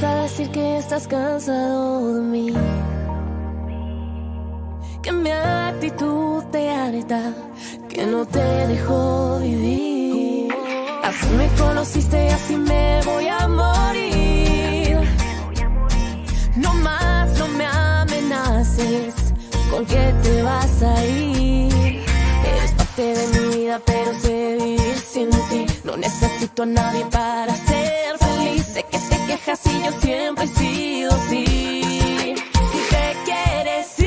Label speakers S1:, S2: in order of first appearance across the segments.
S1: vas a decir que estás cansado de mí, que mi actitud te harta, que no te dejo vivir. Así me conociste y así me voy a morir. No más, no me amenaces con que te vas a ir. Eres parte de mi vida, pero sé vivir sin ti. No necesito a nadie para ser feliz. Sé que te quejas y yo siempre he sido así. Si te quieres ir,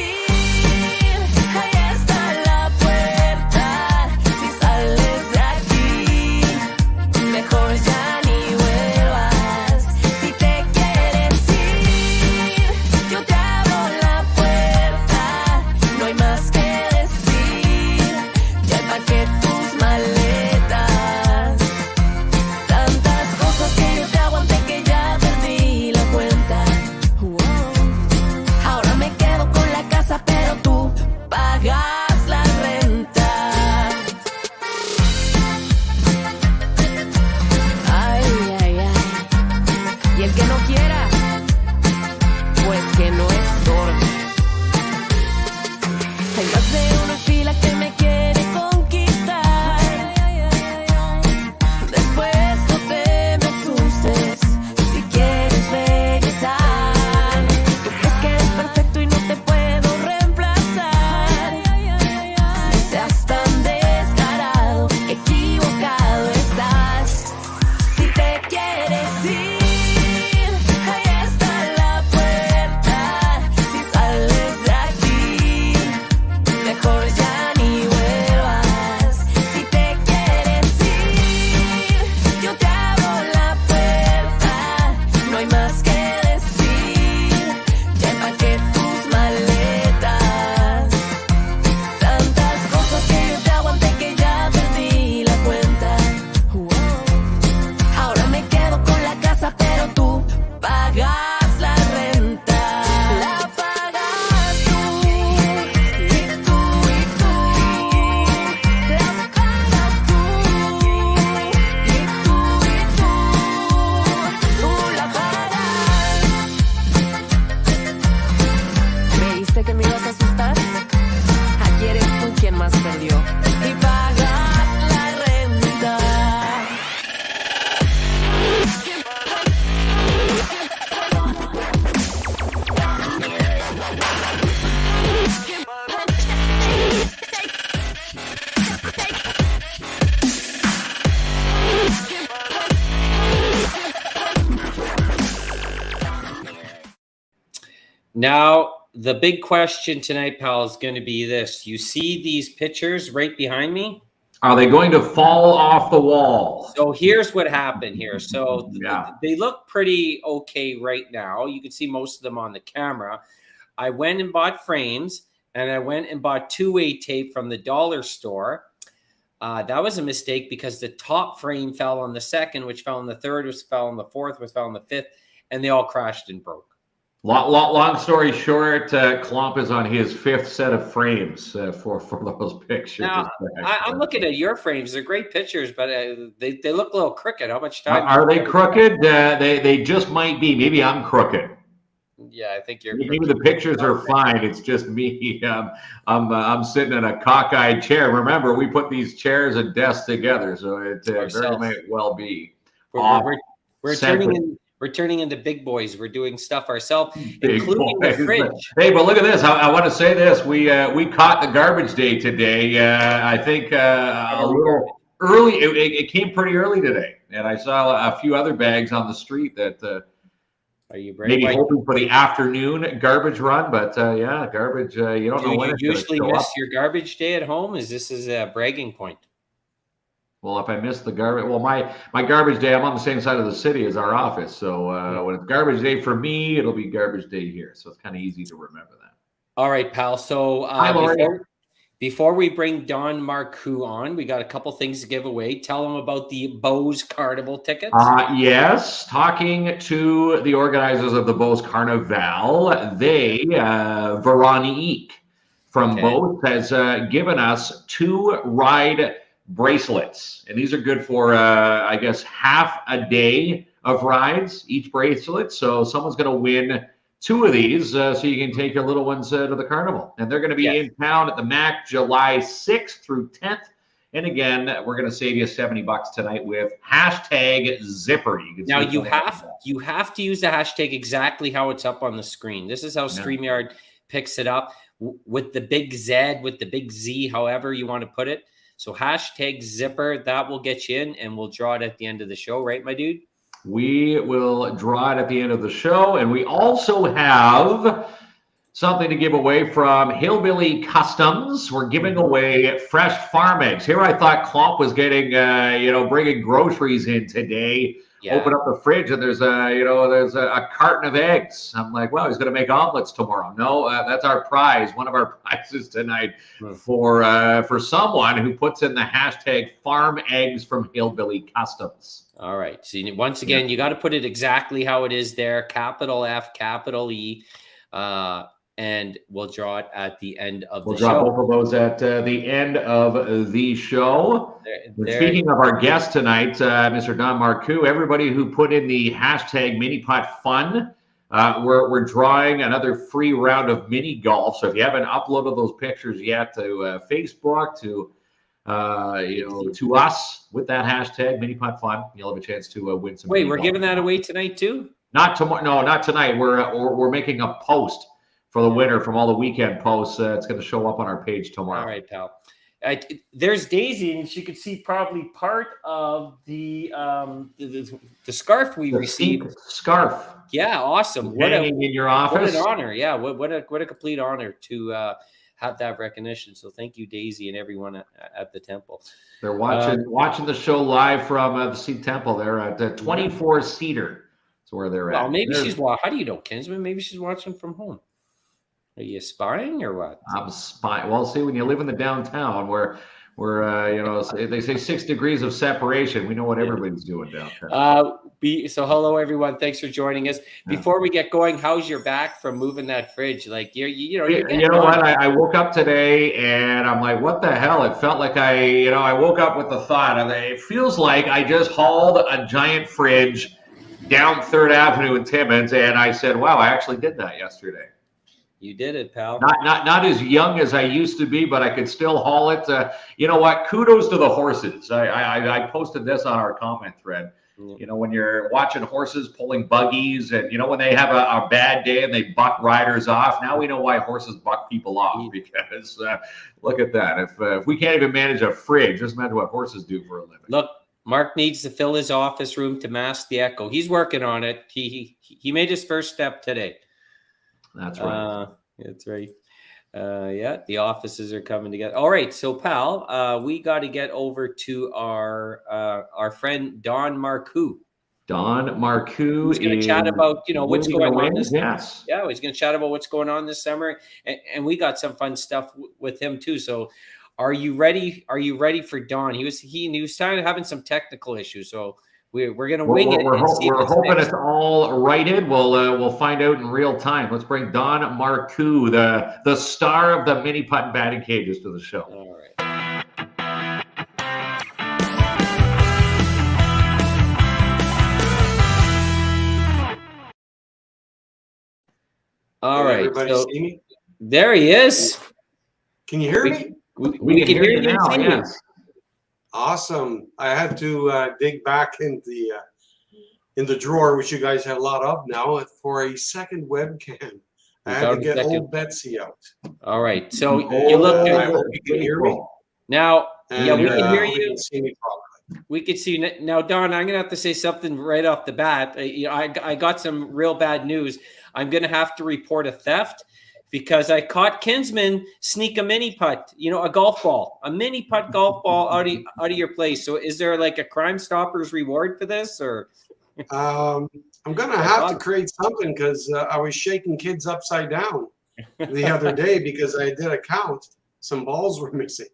S1: ahí está la puerta. Si sales de aquí, mejor ya ni vuelvas. Si te quieres ir, yo te abro la puerta. No hay más que decir, ya empaqué tus maletas. Tantas cosas que yo te aguanté que ya perdí la cuenta. Ahora me quedo con la casa, pero tú pagas la renta. Ay, ay, ay. Y el que no quiera, pues que no estorbe. Hay más de una fila que me quiere conquistar. Después no te me asustes si quieres regresar. Tú crees que eres perfecto y no te puedo reemplazar. No seas tan descarado, equivocado estás. Si te quieres ir, ahí está la puerta. Si sales de aquí, mejor ya ni vuelvas. Si te quieres ir, yo te abro la puerta. No hay más que decir, ya empaqué tus maletas. Tantas cosas que yo te aguanté que ya perdí la cuenta. Ahora me quedo con la casa, pero tú pagas la renta. La pagas tú, y tú, y tú. La pagas tú, y tú, y tú. Tú la pagas. ¿Creíste que me ibas a asustar? Aquí eres tú quien más perdió. Y pagas la renta.
S2: Now, the big question tonight, pal, is going to be this. You see these pictures right behind me?
S3: Are they going to fall off the wall?
S2: So here's what happened here. So
S3: Yeah.
S2: they look pretty okay right now. You can see most of them on the camera. I went and bought frames, and I went and bought two-way tape from the dollar store. That was a mistake because the top frame fell on the second, which fell on the third, which fell on the fourth, which fell on the fifth, and they all crashed and broke.
S3: Long story short, Klomp is on his fifth set of frames for those pictures.
S2: Now, I'm looking at your frames. They're great pictures, but they look a little crooked. How much time?
S3: Are they crooked? They just might be. Maybe I'm crooked.
S2: Yeah, I think you're.
S3: Maybe the pictures are fine. It's just me. I'm sitting in a cockeyed chair. Remember, we put these chairs and desks together, so it very might well be.
S2: We're turning into big boys. We're doing stuff ourselves, including the fridge.
S3: Hey, but look at this. I want to say this. We caught the garbage day today. I think a little early. It came pretty early today, and I saw a few other bags on the street that.
S2: Are you
S3: maybe hoping for the afternoon garbage run? But yeah, garbage. You don't know when it's
S2: usually
S3: miss
S2: your garbage day at home. Is this a bragging point?
S3: Well, if I miss the garbage, well, my garbage day, I'm on the same side of the city as our office. So when it's garbage day for me, it'll be garbage day here. So it's kind of easy to remember that.
S2: All right, pal. So before we bring Don Marcoux on, we got a couple things to give away. Tell them about the Beauce Carnival tickets.
S3: Yes, talking to the organizers of the Beauce Carnival, they, Veronique from Beauce, has given us 2 ride bracelets. And these are good for, I guess, half a day of rides, each bracelet. So someone's going to win 2 of these, so you can take your little ones to the carnival. And they're going to be in town at the MAC July 6th through 10th. And again, we're going to save you $70 tonight with #Zipper. You can
S2: now you have to use the hashtag exactly how it's up on the screen. This is how StreamYard picks it up with the big Z, with the big Z, however you want to put it. So #Zipper, that will get you in, and we'll draw it at the end of the show, right, my dude?
S3: We will draw it at the end of the show, and we also have something to give away from Hillbilly Kustoms. We're giving away fresh farm eggs. Here I thought Klomp was getting, bringing groceries in today. Yeah. Open up the fridge and there's a carton of eggs. I'm like, well, he's going to make omelets tomorrow. No, that's our prize. One of our prizes tonight for someone who puts in the hashtag farm eggs from Hillbilly Kustoms.
S2: All right. So once again, you got to put it exactly how it is there. Capital F, capital E. And we'll draw it at the end of the show.
S3: We'll draw both of those at the end of the show. Speaking of our guest tonight, Mr. Don Marcoux, everybody who put in the hashtag Miniputt Fun, we're drawing another free round of mini golf. So if you haven't uploaded those pictures yet to Facebook, to us with that hashtag Miniputt Fun, you'll have a chance to win some.
S2: Wait, we're giving that away tonight too?
S3: Not tomorrow. No, not tonight. We're making a post for the winner from all the weekend posts. It's going to show up on our page tomorrow.
S2: All right, pal. There's Daisy, and she could see probably part of the scarf we received.
S3: Scarf.
S2: Yeah, awesome.
S3: Hanging in your office.
S2: What an honor. Yeah, what a complete honor to have that recognition. So thank you, Daisy, and everyone at the temple.
S3: They're watching the show live from the Seat Temple. They're at the 24 Cedar. That's where they're at.
S2: Well, maybe how do you know, Kinsman? Maybe she's watching from home. Are you spying or what?
S3: I'm spying. Well, see, when you live in the downtown where they say 6 degrees of separation, we know what everybody's doing downtown.
S2: So hello, everyone. Thanks for joining us. Before we get going, how's your back from moving that fridge? Like, you know
S3: what? I woke up today and I'm like, what the hell? It felt like I woke up with the thought of it feels like I just hauled a giant fridge down 3rd Avenue in Timmins, and I said, wow, I actually did that yesterday.
S2: You did it, pal.
S3: Not as young as I used to be, but I could still haul it. You know what? Kudos to the horses. I posted this on our comment thread. You know, when you're watching horses pulling buggies, and when they have a bad day and they buck riders off. Now we know why horses buck people off, because look at that. If we can't even manage a fridge, just imagine what horses do for a living.
S2: Look, Mark needs to fill his office room to mask the echo. He's working on it. He made his first step today.
S3: That's right.
S2: That's right. The offices are coming together. All right, so pal, we got to get over to our friend Don Marcoux.
S3: Don Marcoux
S2: is going to chat about what's going on this.
S3: Yes.
S2: Yeah, he's going to chat about what's going on this summer, and we got some fun stuff with him too. So, are you ready? Are you ready for Don? He was starting having some technical issues, so. We're going to wing it.
S3: We're hoping it's all righted. We'll find out in real time. Let's bring Don Marcoux, the star of the Miniputt and Batting Cages, to the show.
S2: All right. All right.
S4: Everybody see me?
S2: There he is.
S4: Can you hear me?
S3: We can hear you now. Yes.
S4: Awesome. I had to dig back in the drawer, which you guys have a lot of now, for a second webcam. I had to get old Betsy out.
S2: All right. So you look good.
S4: I hope you can hear me.
S2: Now, we can hear you.
S4: You can see me properly.
S2: We can see you. Now, Don, I'm going to have to say something right off the bat. I got some real bad news. I'm going to have to report a theft, because I caught Kinsman sneak a mini putt, a golf ball, a mini putt golf ball out of your place. So is there like a Crime Stoppers reward for this, or?
S4: I'm going to have to create something, because I was shaking kids upside down the other day because I did a count. Some balls were missing.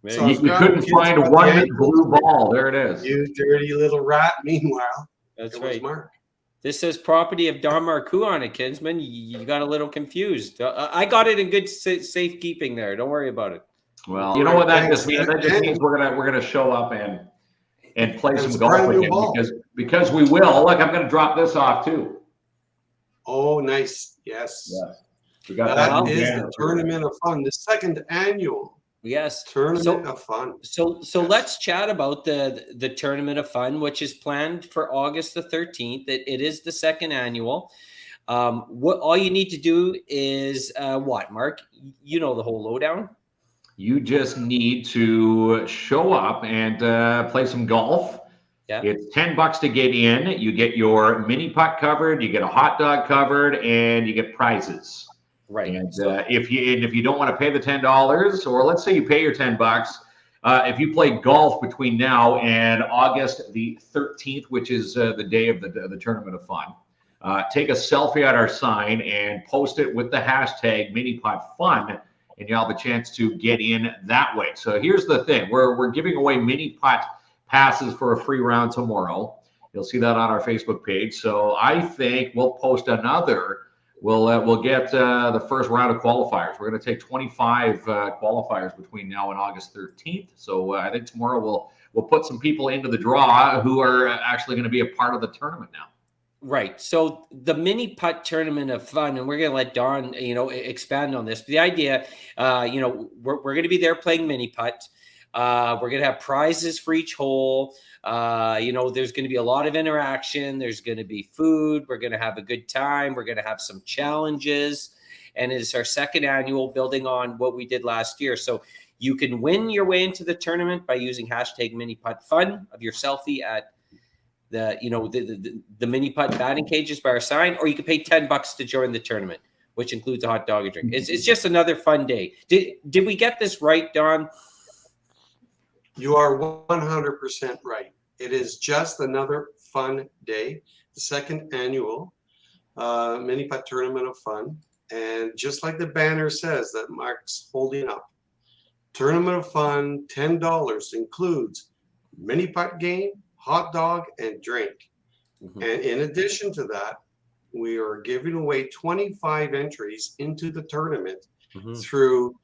S3: So you couldn't find one blue ball. There it is.
S4: You dirty little rat. Meanwhile,
S2: that's
S4: it
S2: right.
S4: was Mark.
S2: This says property of Don Marcoux on it, Kinsman. You got a little confused. I got it in good safekeeping there. Don't worry about it.
S3: Well, you know what that just means? That just means we're gonna show up and and play
S4: And
S3: some
S4: it's a
S3: golf
S4: brand
S3: with
S4: new
S3: him
S4: ball.
S3: because we will. Look, I'm going to drop this off too.
S4: Oh, nice. Yes.
S3: We got
S4: That
S3: new
S4: is
S3: banner
S4: the
S3: too.
S4: Tournament of Fun, the second annual
S2: Yes.
S4: Tournament of Fun.
S2: So
S4: Yes.
S2: let's chat about the Tournament of Fun, which is planned for August the 13th. It is the second annual. What all you need to do is what, Mark? You know the whole lowdown.
S3: You just need to show up and play some golf.
S2: Yeah.
S3: It's $10 to get in. You get your mini putt covered, you get a hot dog covered, and you get prizes.
S2: Right.
S3: And if you don't want to pay the $10, or let's say you pay your $10, if you play golf between now and August the 13th, which is the day of the Tournament of Fun, take a selfie at our sign and post it with the hashtag #MiniPuttFun, and you'll have a chance to get in that way. So here's the thing: we're giving away mini putt passes for a free round tomorrow. You'll see that on our Facebook page. So I think we'll post another. We'll get the first round of qualifiers. We're going to take 25 qualifiers between now and August 13th. So I think tomorrow we'll put some people into the draw who are actually going to be a part of the tournament now.
S2: Right. So the mini putt Tournament of Fun, and we're going to let Don, expand on this. But the idea, we're going to be there playing mini putt. We're going to have prizes for each hole. There's going to be a lot of interaction. There's going to be food. We're going to have a good time. We're going to have some challenges. And it's our second annual, building on what we did last year. So you can win your way into the tournament by using hashtag #MiniPuttFun of your selfie at the Miniputt and Batting Cages by our sign, or you can pay $10 to join the tournament, which includes a hot dog and drink. It's just another fun day. Did we get this right, Don?
S4: You are 100% right. It is just another fun day, the second annual Miniputt Tournament of Fun. And just like the banner says that Mark's holding up, Tournament of Fun, $10 includes mini putt game, hot dog, and drink. Mm-hmm. And in addition to that, we are giving away 25 entries into the tournament through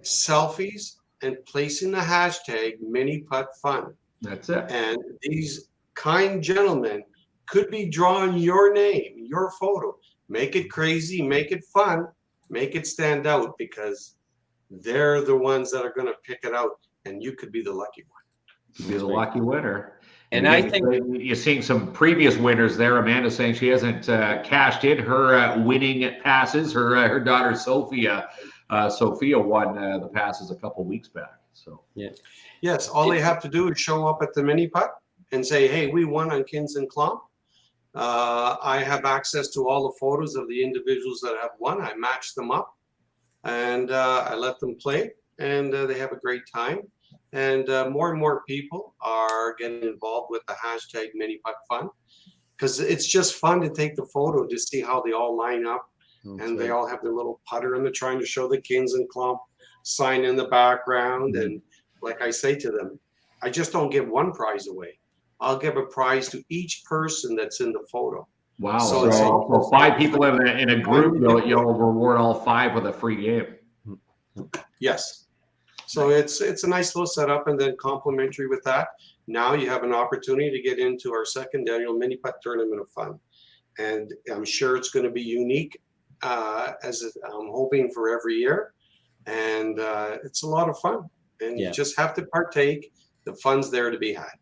S4: selfies and placing the hashtag #MiniPuttFun.
S3: That's it.
S4: And these kind gentlemen could be drawing your name, your photo. Make it crazy, make it fun, make it stand out, because they're the ones that are going to pick it out, and you could be the lucky one.
S3: You'd be the lucky winner.
S2: And I think
S3: you're seeing some previous winners there. Amanda saying she hasn't cashed in her winning passes. Her daughter Sophia won the passes a couple weeks back. So
S4: yes, all they have to do is show up at the mini putt and say, "Hey, we won on Kins and Klomp. I have access to all the photos of the individuals that have won. I match them up, and I let them play, and they have a great time." And more and more people are getting involved with the hashtag #MiniPuttFun, because it's just fun to take the photo to see how they all line up. And they all have their little putter, and they're trying to show the Kins and Klomp sign in the background. And like I say to them, I just don't give one prize away. I'll give a prize to each person that's in the photo.
S3: Wow.
S4: So
S3: 5 people in a group, you'll reward all 5 with a free game.
S4: Yes. So it's a nice little setup, and then complimentary with that. Now you have an opportunity to get into our second annual Mini Putt Tournament of Fun. And I'm sure it's going to be unique, as I'm hoping for every year. And it's a lot of fun. And you just have to partake. The fun's there to be had.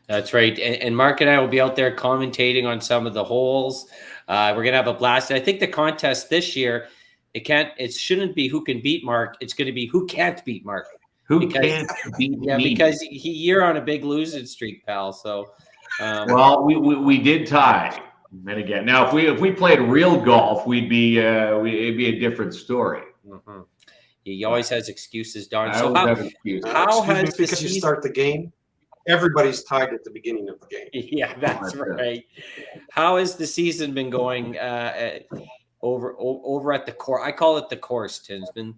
S2: That's right. And Mark and I will be out there commentating on some of the holes. We're going to have a blast. I think the contest this year, it shouldn't be who can beat Mark. It's going to be who can't beat Mark.
S3: Can't beat me?
S2: Because you're on a big losing streak, pal. So,
S3: well, we did tie. And again, now if we played real golf, it'd be a different story.
S2: Mm-hmm. He always has excuses, Don.
S3: I
S2: So how has the
S4: because you start the game, everybody's tied at the beginning of the game.
S2: Yeah, that's right. How has the season been going? Over at the course, I call it the course, Tinsman,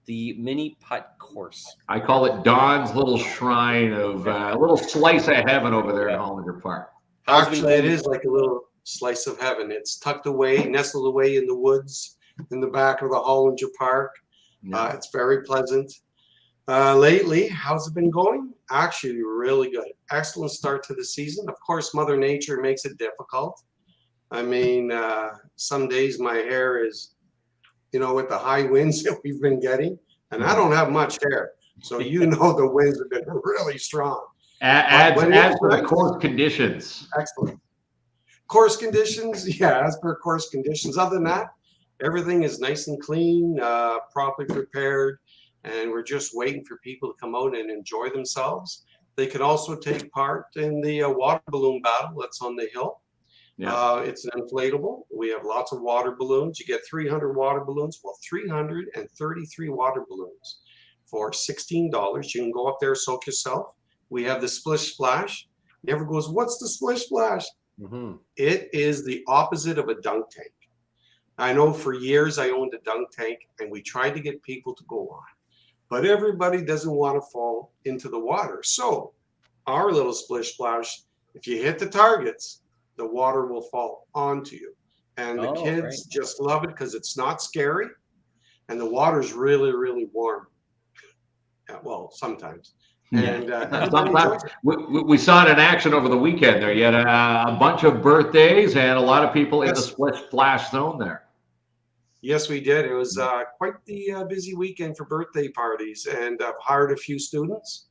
S2: the mini putt course.
S3: I call it Don's little shrine of a little slice of heaven over there in Hollander Park.
S4: Actually, it is like a little slice of heaven. It's tucked away, nestled away in the woods, in the back of the Hollander Park. It's very pleasant. Lately, how's it been going? Actually, really good. excellent start to the season. Of course, Mother Nature makes it difficult. I mean, some days my hair is, with the high winds that we've been getting, and I don't have much hair. So the winds have been really strong.
S3: As for the course conditions.
S4: Excellent. Course conditions, as per course conditions. Other than that, everything is nice and clean, properly prepared, and we're just waiting for people to come out and enjoy themselves. They can also take part in the water balloon battle that's on the hill. Yeah. It's an inflatable. We have lots of water balloons. You get 300 water balloons. Well, 333 water balloons for $16. You can go up there, soak yourself. We have the splish splash. Never goes, what's the splish splash? Mm-hmm. It is the opposite of a dunk tank. I know for years I owned a dunk tank, and we tried to get people to go on, but everybody doesn't want to fall into the water. So our little splish splash, if you hit the targets, the water will fall onto you. And the kids just love it because it's not scary, and the water's really, really warm. Well, sometimes. And
S3: sometimes we saw it in action over the weekend there. You had a bunch of birthdays and a lot of people in the splish splash zone there.
S4: Yes, we did. It was quite the busy weekend for birthday parties, and I've hired a few students,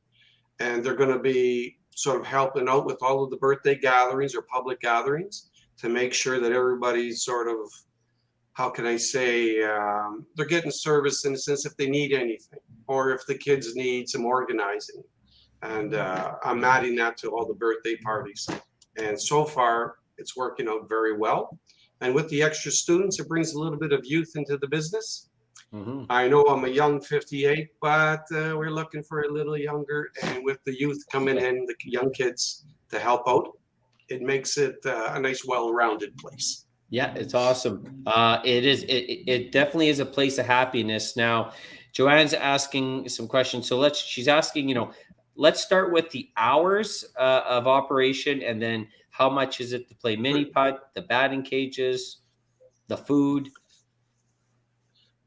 S4: and they're going to be sort of helping out with all of the birthday gatherings or public gatherings to make sure that everybody's sort of, how can I say, they're getting service in a sense if they need anything, or if the kids need some organizing. And I'm adding that to all the birthday parties. And so far, it's working out very well. And with the extra students, it brings a little bit of youth into the business. Mm-hmm. I know I'm a young 58, but we're looking for a little younger. And with the youth coming in, the young kids to help out, it makes it a nice, well-rounded place.
S2: Yeah, it's awesome. It definitely is a place of happiness. Now, Joanne's asking some questions. So she's asking, let's start with the hours of operation, and then how much is it to play Miniputt, the batting cages, the food?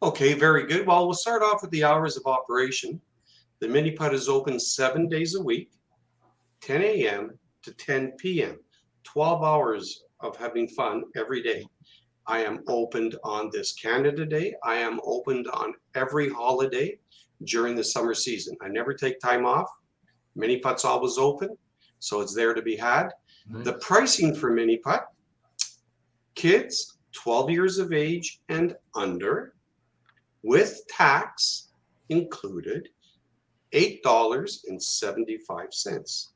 S4: Okay, very good. Well, we'll start off with the hours of operation. The Miniputt is open 7 days a week, 10 a.m. to 10 p.m., 12 hours of having fun every day. I am opened on this Canada Day. I am opened on every holiday during the summer season. I never take time off. Miniputt's always open, so it's there to be had. Nice. The pricing for Miniputt, kids 12 years of age and under, with tax included, $8.75.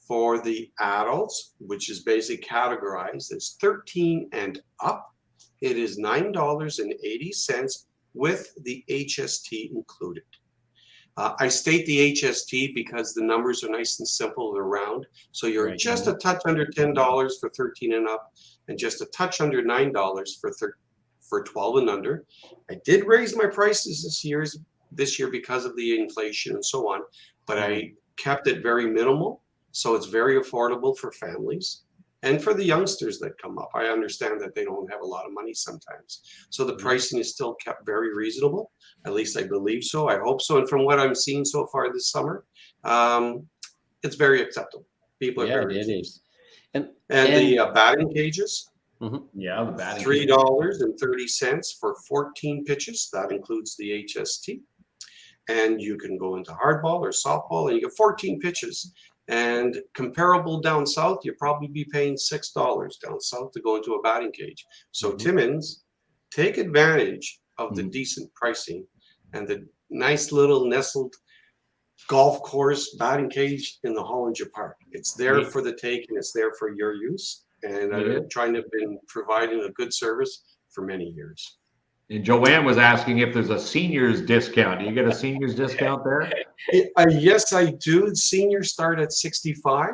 S4: For the adults, which is basically categorized as 13 and up, it is $9.80 with the HST included. I state the HST because the numbers are nice and simple, they're round. So you're just a touch under $10 for 13 and up, and just a touch under $9 for 12 and under. I did raise my prices this year because of the inflation and so on, but I kept it very minimal. So it's very affordable for families and for the youngsters that come up. I understand that they don't have a lot of money sometimes. So the pricing is still kept very reasonable. At least I believe so. I hope so. And from what I'm seeing so far this summer, it's very acceptable. People are very
S2: reasonable.
S4: And the batting cages.
S2: Mm-hmm.
S3: Yeah, the batting
S4: $3.30 for 14 pitches. That includes the HST. And you can go into hardball or softball, and you get 14 pitches. And comparable down south, you'll probably be paying $6 down south to go into a batting cage. So Timmins, take advantage of the decent pricing and the nice little nestled golf course batting cage in the Hollinger Park. It's there for the take, and it's there for your use. And I'm trying to been providing a good service for many years.
S3: And Joanne was asking if there's a seniors discount. Do you get a seniors discount there?
S4: Yes, I do. Seniors start at 65,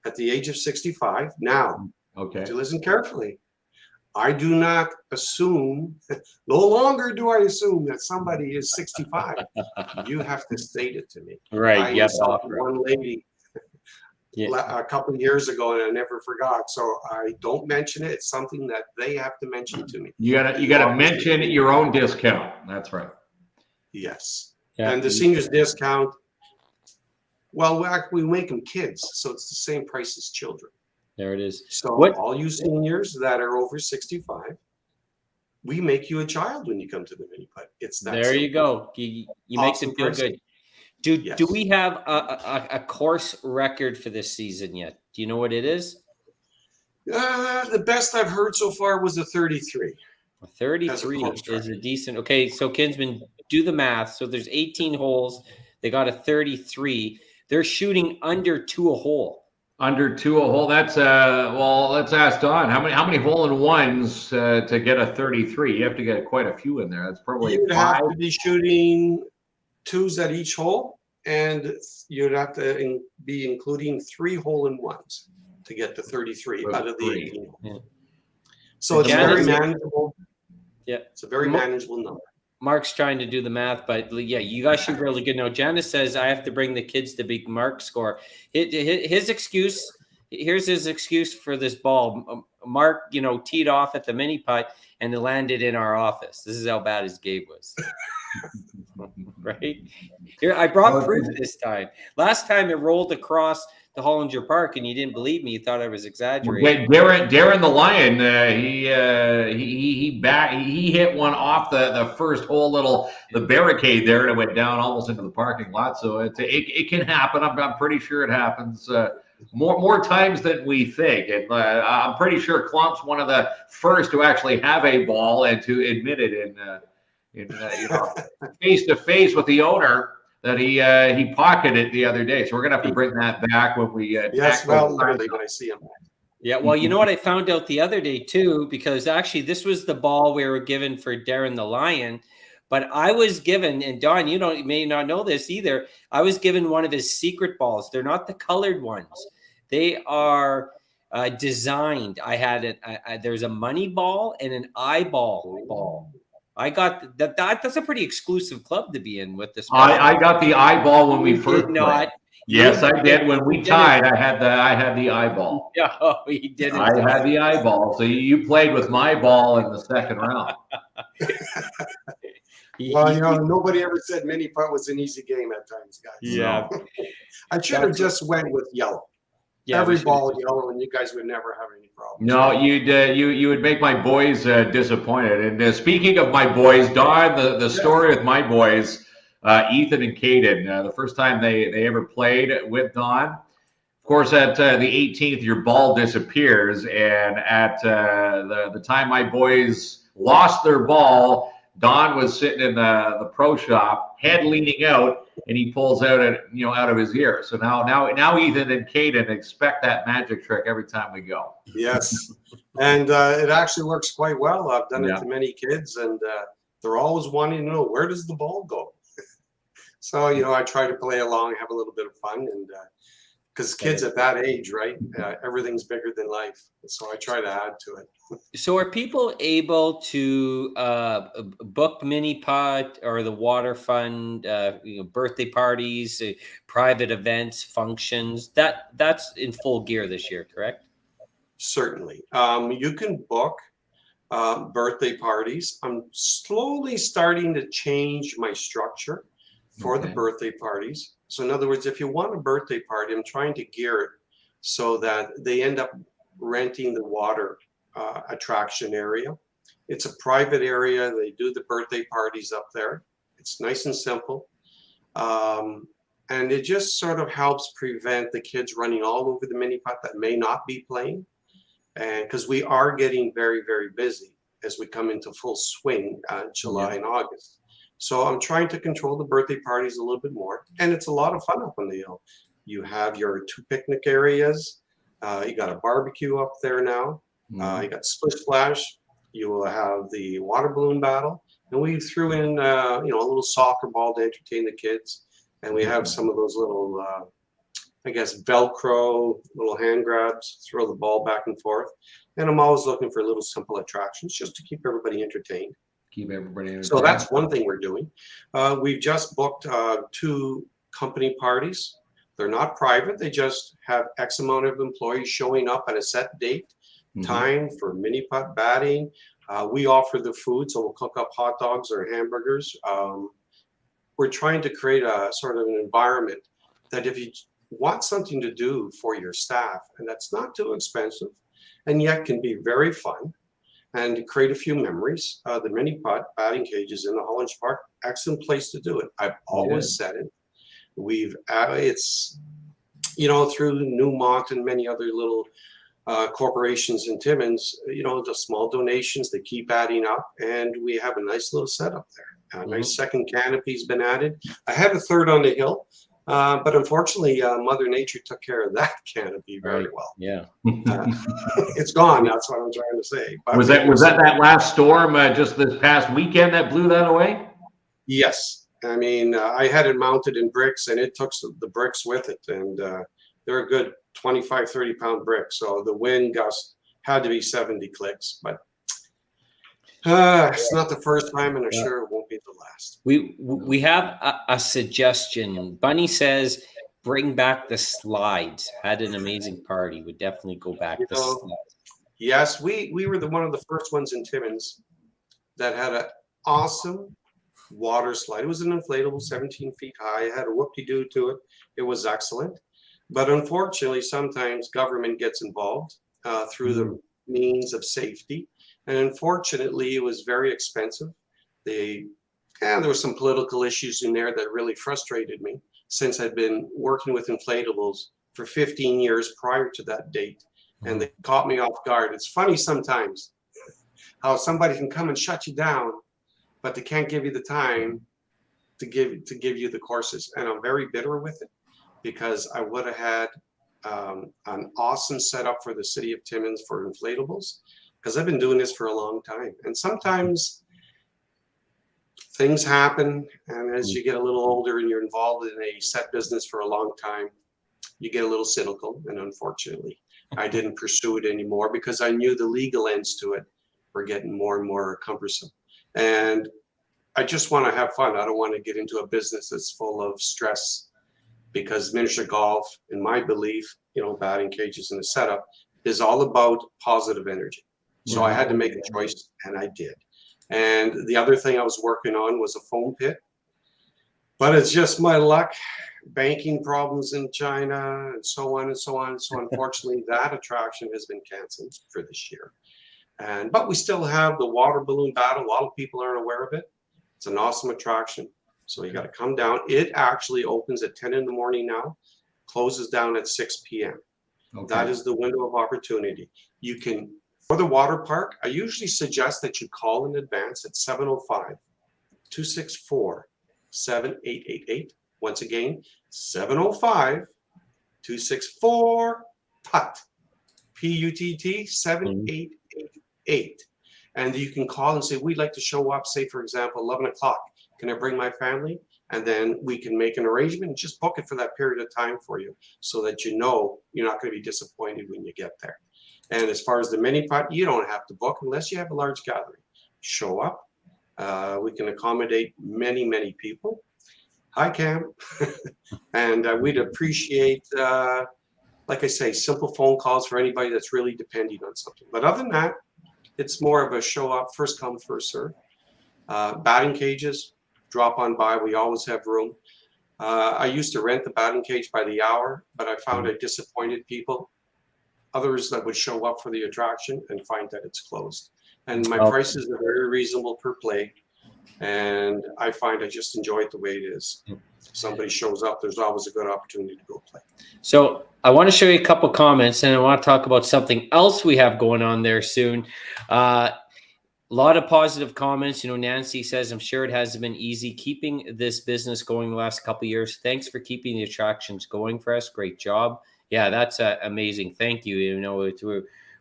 S4: at the age of 65. Now, to listen carefully, I do not assume, no longer do I assume that somebody is 65. You have to state it to me.
S2: Right.
S4: I saw one lady a couple of years ago, and I never forgot. So I don't mention it. It's something that they have to mention to me.
S3: You gotta mention your own discount. That's right.
S4: Yes. Yeah. And the seniors discount, Well, we make them kids, so it's the same price as children.
S2: There it is.
S4: So
S2: What?
S4: all you seniors that are over 65, we make you a child when you come to the mini putt. It's that
S2: There you
S4: simple.
S2: go. You make them
S4: Awesome
S2: feel
S4: pricing.
S2: good. Do
S4: Yes.
S2: we have a course record for this season yet? Do you know what it is?
S4: The best I've heard so far was a 33.
S2: 33 is a decent. Okay, so Kinsman, do the math. So there's 18 holes. They got a 33. They're shooting under 2 a hole.
S3: Under 2 a hole. That's well, let's ask Don. How many hole-in-ones to get a 33? You have to get quite a few in there. That's probably
S4: You'd
S3: 5.
S4: have to be shooting 2s at each hole, and you'd have to be including 3 hole-in-ones to get to 33 out of the 18 holes.
S2: Yeah.
S4: So it's very manageable.
S2: Yeah,
S4: it's a very manageable number.
S2: Mark's trying to do the math, but yeah, you guys shoot really good. Now, Janice says I have to bring the kids to beat Mark's score. His excuse, here's his excuse for this ball. Mark, teed off at the mini putt and it landed in our office. This is how bad his game was. Right? Here, I brought proof this time. Last time it rolled across the Hollinger Park, and you didn't believe me. You thought I was exaggerating.
S3: Darren the Lion, he hit one off the first hole, the barricade there, and it went down almost into the parking lot. So it can happen. I'm pretty sure it happens more times than we think. And I'm pretty sure Klump's one of the first to actually have a ball and to admit it in face to face with the owner. That he pocketed the other day, so we're gonna have to bring that back when we.
S4: Yes, well, literally when I see him.
S2: Yeah, well, you know what I found out the other day too, because actually this was the ball we were given for Darren the Lion, but I was given, and Don, you may not know this either. I was given one of his secret balls. They're not the colored ones; they are designed. I had it. There's a money ball and an eyeball ball. I got that. That's a pretty exclusive club to be in with this.
S3: I got the eyeball when we first
S2: played.
S3: Yes, I did. When we tied, I had the eyeball.
S2: Yeah, he didn't.
S3: I had the eyeball. So you played with my ball in the second round.
S4: Well, nobody ever said mini putt was an easy game at times, guys.
S2: Yeah,
S4: so I should have just went with yellow. Yeah, every ball yellow, and you guys would never have any problems.
S3: No, you would make my boys disappointed. And speaking of my boys, Don, the story with my boys, Ethan and Caden, the first time they ever played with Don, of course, at the 18th, your ball disappears, and at the time my boys lost their ball, Don was sitting in the pro shop, head leaning out, and he pulls out out of his ear. So now Ethan and Caden expect that magic trick every time we go.
S4: Yes, and it actually works quite well. I've done it to many kids, and they're always wanting to know, where does the ball go? So I try to play along, have a little bit of fun, and because kids at that age, right, everything's bigger than life. So I try to add to it.
S2: So are people able to book mini putt or the water fund, birthday parties, private events, functions? That's in full gear this year, correct?
S4: Certainly. You can book birthday parties. I'm slowly starting to change my structure for the birthday parties. So in other words, if you want a birthday party, I'm trying to gear it so that they end up renting the water attraction area. It's a private area. They do the birthday parties up there. It's nice and simple. And it just sort of helps prevent the kids running all over the mini putt that may not be playing. And because we are getting very, very busy as we come into full swing July and August. So I'm trying to control the birthday parties a little bit more. And it's a lot of fun up on the hill. You have your 2 picnic areas. You got a barbecue up there now. You got Splish Splash. You will have the water balloon battle. And we threw in, a little soccer ball to entertain the kids. And we have some of those little, Velcro, little hand grabs, throw the ball back and forth. And I'm always looking for little simple attractions just to keep everybody entertained. So that's one thing we're doing. We've just booked 2 company parties. They're not private. They just have X amount of employees showing up at a set date, time for mini putt batting. We offer the food, so we'll cook up hot dogs or hamburgers. We're trying to create a sort of an environment that if you want something to do for your staff, and that's not too expensive, and yet can be very fun, and create a few memories, the Miniputt batting cages in the Hollands Park, excellent place to do it. I've always said it. It's, you know, through Newmont and many other little corporations in Timmins, you know, the small donations, they keep adding up, and we have a nice little setup there. A nice second canopy's been added. I had a third on the hill, but unfortunately, Mother Nature took care of that canopy very well.
S2: Yeah.
S4: It's gone. That's what I'm trying to say. But
S3: Was that last storm just this past weekend that blew that away?
S4: Yes. I mean, I had it mounted in bricks, and it took the bricks with it, and they're a good 25, 30-pound brick. So the wind gust had to be 70 clicks, but it's not the first time, and I'm sure it won't be the last.
S2: We have a suggestion. Bunny says, bring back the slides. Had an amazing party. Would definitely go back to slides.
S4: Yes, we were one of the first ones in Timmins that had an awesome water slide. It was an inflatable, 17 feet high. It had a whoop-de-doo to it. It was excellent. But unfortunately, sometimes government gets involved through the means of safety. And unfortunately, it was very expensive. There were some political issues in there that really frustrated me, since I'd been working with inflatables for 15 years prior to that date. And they caught me off guard. It's funny sometimes how somebody can come and shut you down, but they can't give you the time to give you the courses. And I'm very bitter with it, because I would have had an awesome setup for the city of Timmins for inflatables, because I've been doing this for a long time. And sometimes things happen, and as you get a little older and you're involved in a set business for a long time, you get a little cynical. And unfortunately, I didn't pursue it anymore, because I knew the legal ends to it were getting more and more cumbersome. And I just want to have fun. I don't want to get into a business that's full of stress, because miniature golf, in my belief, you know, batting cages and the setup is all about positive energy. So I had to make a choice, and I did. And the other thing I was working on was a foam pit, but it's just my luck, banking problems in China and so on and so on. So unfortunately, that attraction has been canceled for this year. But we still have the water balloon battle. A lot of people aren't aware of it. It's an awesome attraction. So you got to come down. It actually opens at 10 in the morning now, closes down at 6 p.m. Okay. That is the window of opportunity. You can, for the water park, I usually suggest that you call in advance at 705-264-7888. Once again, 705-264-PUTT, P-U-T-T, 7888. And you can call and say, we'd like to show up, say, for example, 11 o'clock. Can I bring my family? And then we can make an arrangement and just book it for that period of time for you, so that you know you're not going to be disappointed when you get there. And as far as the Miniputt, you don't have to book unless you have a large gathering. Show up. We can accommodate many, many people. Hi, Cam. And we'd appreciate, like I say, simple phone calls for anybody that's really depending on something. But other than that, it's more of a show up, first come, first serve. Batting cages, drop on by. We always have room. I used to rent the batting cage by the hour, but I found I disappointed people. Others that would show up for the attraction and find that it's closed. And my prices are very reasonable per play. And I find I just enjoy it the way it is. If somebody shows up, there's always a good opportunity to go play.
S2: So I want to show you a couple comments, and I want to talk about something else we have going on there soon. A lot of positive comments. You know, Nancy says, I'm sure it hasn't been easy keeping this business going the last couple of years. Thanks for keeping the attractions going for us. Great job. Yeah, that's amazing. Thank you. You know,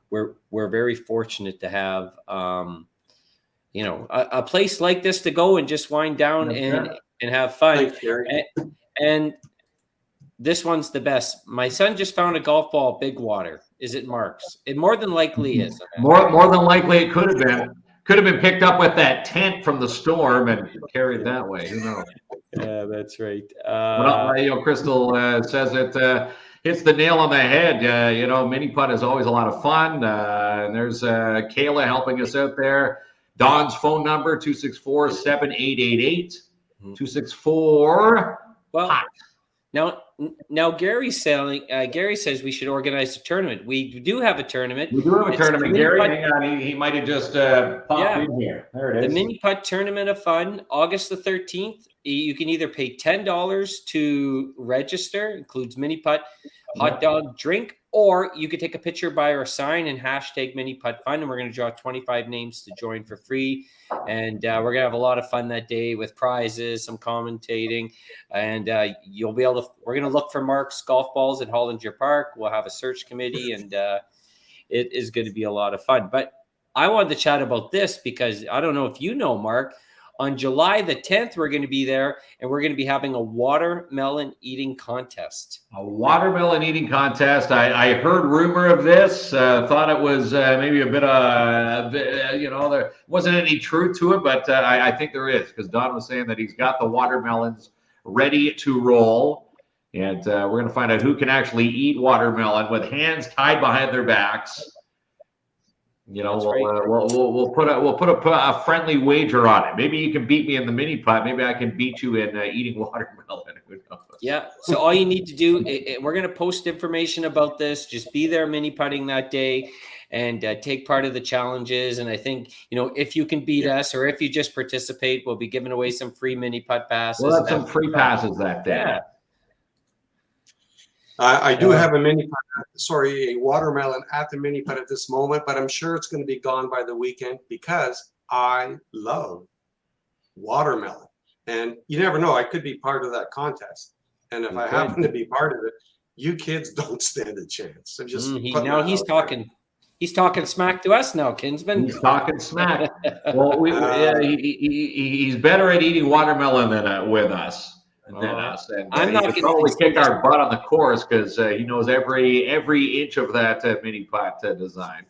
S2: we're very fortunate to have, you know, a place like this to go and just wind down and have fun.
S4: Thanks,
S2: and this one's the best. My son just found a golf ball, big water. Is it Mark's? It more than likely is.
S3: More than likely it could have been. Could have been picked up with that tent from the storm and carried that way. Who knows?
S2: Yeah, that's right.
S3: Well, you know, Crystal says it hits the nail on the head. You know, Miniputt is always a lot of fun. And there's Kayla helping us out there. Don's phone number, 264-7888. 264.
S2: Well, now Now Gary's selling. Gary says we should organize a tournament. We do have a tournament.
S3: We do have a
S2: It's
S3: tournament,
S2: the
S3: Gary.
S2: Miniputt-
S3: Hang on, he might have just popped in here. There it
S2: The
S3: is.
S2: Miniputt Tournament of Fun, August the 13th. You can either pay $10 to register, includes Miniputt, hot dog, drink, or you could take a picture by our sign and hashtag Miniputt Fun, and we're going to draw 25 names to join for free. And we're going to have a lot of fun that day with prizes, some commentating, and you'll be able to. We're going to look for Mark's golf balls at Hollinger Park. We'll have a search committee, and it is going to be a lot of fun. But I wanted to chat about this because I don't know if you know, Mark. On July the 10th, we're going to be there, and we're going to be having a watermelon eating contest.
S3: A watermelon eating contest. I heard rumor of this. Thought it was maybe a bit of, there wasn't any truth to it, but I think there is, because Don was saying that he's got the watermelons ready to roll. And we're going to find out who can actually eat watermelon with hands tied behind their backs. We'll put a friendly wager on it. Maybe you can beat me in the Miniputt. Maybe I can beat you in eating watermelon. Who knows? Yeah.
S2: So all you need to do, we're going to post information about this. Just be there Miniputting that day and take part of the challenges. And I think, if you can beat us, or if you just participate, we'll be giving away some free Miniputt passes.
S3: We'll have some free passes that day.
S2: Yeah.
S4: I do have a watermelon at the Miniputt at this moment, but I'm sure it's going to be gone by the weekend because I love watermelon. And you never know, I could be part of that contest. And if I happen to be part of it, you kids don't stand a chance. I'm just
S2: he's talking smack to us now, Kinsman.
S3: He's talking smack. Well, he's better at eating watermelon than with us. And
S2: I'm not going to
S3: probably kick our butt on the course because he knows every inch of that Miniputt design.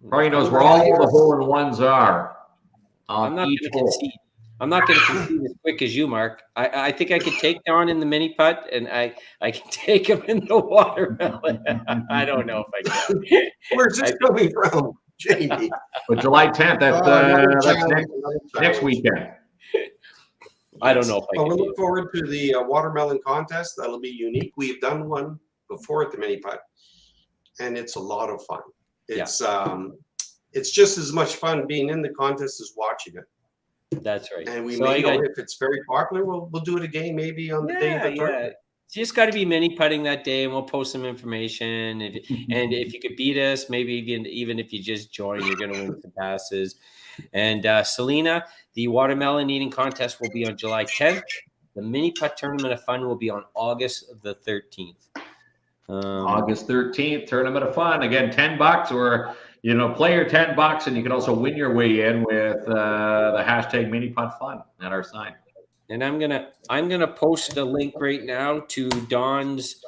S3: Probably knows where all the hole-in-ones are on each hole.
S2: I'm not going to concede as quick as you, Mark. I think I could take Don in the Miniputt, and I can take him in the watermelon. I don't know if I can.
S4: Where's this coming from, Jamie?
S3: But July 10th, that's next weekend.
S2: I don't know if I can.
S4: Well, we look forward to the watermelon contest. That'll be unique. We've done one before at the Miniputt, and it's a lot of fun. It's just as much fun being in the contest as watching it.
S2: That's right.
S4: And if it's very popular, we'll do it again maybe on the day of the tournament.
S2: You just got to be Miniputting that day, and we'll post some information. And if you could beat us, maybe even if you just join, you're going to win some passes. And Selena, the watermelon eating contest will be on July 10th. The Miniputt Tournament of Fun will be on August the 13th.
S3: August 13th, Tournament of Fun. Again, $10 or, play your $10, and you can also win your way in with the hashtag Miniputt Fun at our sign.
S2: And I'm gonna post a link right now to Don's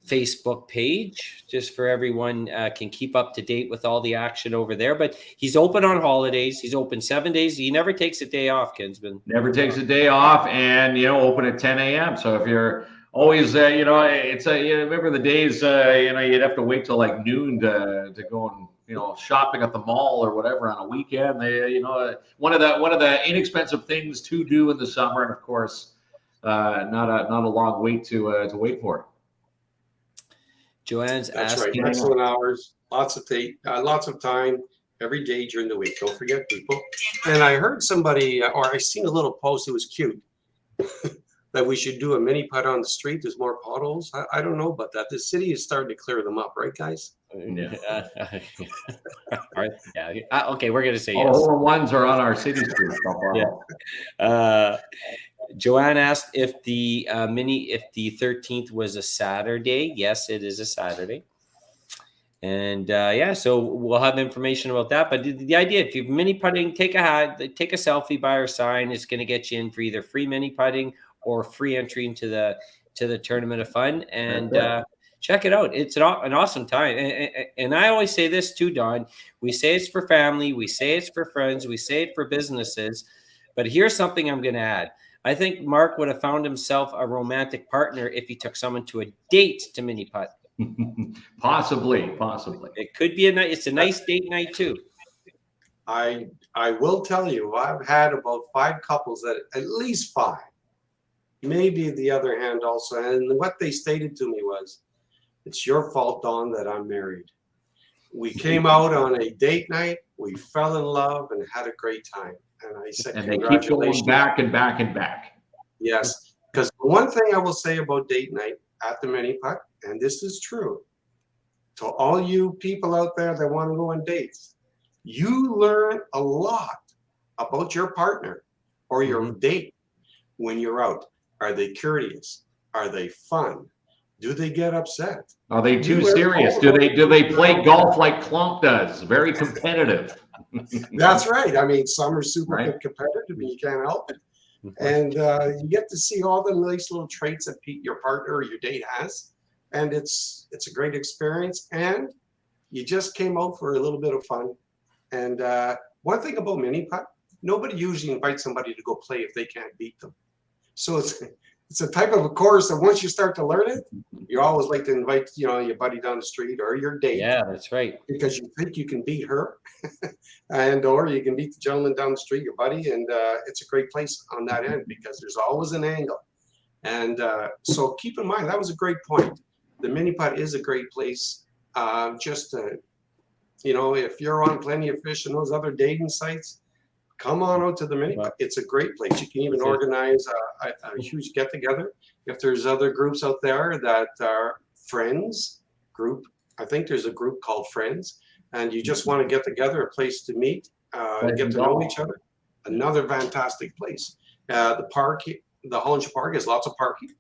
S2: Facebook page, just for everyone can keep up to date with all the action over there. But he's open on holidays. He's open 7 days. He never takes a day off, Kinsman.
S3: Never takes a day off, and open at 10 a.m. So if you're always, it's remember the days, you'd have to wait till like noon to go and shopping at the mall or whatever on a weekend. One of the inexpensive things to do in the summer, and of course, not a long wait to wait for it.
S2: Joanne's
S4: That's
S2: asking.
S4: right. Excellent hours, lots of time every day during the week. Don't forget, people. And I heard somebody, or I seen a little post. It was cute. That we should do a Miniputt on the street. There's more potholes. I don't know about that. The city is starting to clear them up, right, guys?
S2: Yeah. Okay, we're gonna say yes.
S3: All the ones are on our city streets.
S2: Yeah. Joanne asked if the 13th was a Saturday. Yes, it is a Saturday. And so we'll have information about that. But the idea, if you're Miniputting, take a selfie by our sign. It's going to get you in for either free Miniputting or free entry into the Tournament of Fun. And check it out. It's an awesome time. And I always say this too, Don. We say it's for family. We say it's for friends. We say it for businesses. But here's something I'm going to add. I think Mark would have found himself a romantic partner if he took someone to a date to Miniputt.
S3: Possibly.
S2: It could be it's a nice date night too.
S4: I will tell you, I've had about 5 couples, at least 5, maybe the other hand also. And what they stated to me was, it's your fault, Don, that I'm married. We came out on a date night, we fell in love and had a great time. And I said,
S3: And they keep going back and back and back.
S4: Yes, because the one thing I will say about date night at the Miniputt, and this is true, to all you people out there that want to go on dates, you learn a lot about your partner or your date when you're out. Are they curious? Are they fun? Do they get upset?
S3: Are they too serious? Do they play golf like Klump does? Very competitive.
S4: That's right. I mean, some are super competitive, and you can't help it. And you get to see all the nice little traits that your partner or your date has, and it's a great experience. And you just came out for a little bit of fun. And one thing about Miniputt, nobody usually invites somebody to go play if they can't beat them. So it's a type of a course that once you start to learn it, you always like to invite, your buddy down the street or your date.
S2: Yeah, that's right.
S4: Because you think you can beat her, or you can beat the gentleman down the street, your buddy, and it's a great place on that end because there's always an angle. And so keep in mind, that was a great point. The Miniputt is a great place. Just to, if you're on Plenty of Fish and those other dating sites, come on out to the Miniputt. It's a great place. You can even organize a huge get-together. If there's other groups out there that are friends group, I think there's a group called Friends, and you just want to get together, a place to meet, get to know each other. Another fantastic place. The park, the Hollinger Park, has lots of parking.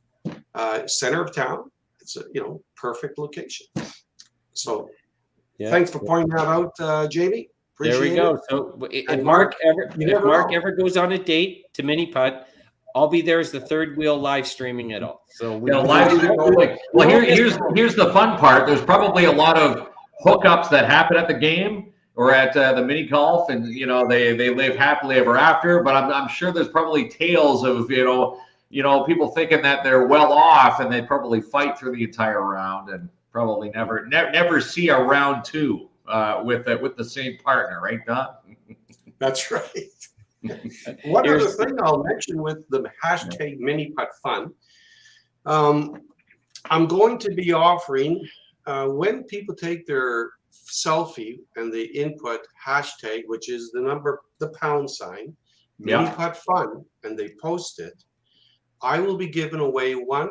S4: Center of town. It's a perfect location. So, thanks for pointing that out, Jamie.
S2: There we go. So if Mark ever goes on a date to Miniputt, I'll be there as the third wheel live streaming it all. So
S3: live streaming. Well, here's the fun part. There's probably a lot of hookups that happen at the game or at the mini golf, and they live happily ever after. But I'm sure there's probably tales of people thinking that they're well off and they probably fight through the entire round and probably never see a round two. With the same partner, right, Don?
S4: That's right. One other thing I'll mention with the hashtag Miniputt Fun, I'm going to be offering when people take their selfie and they input hashtag, which is the pound sign, Miniputt Fun, and they post it, I will be giving away one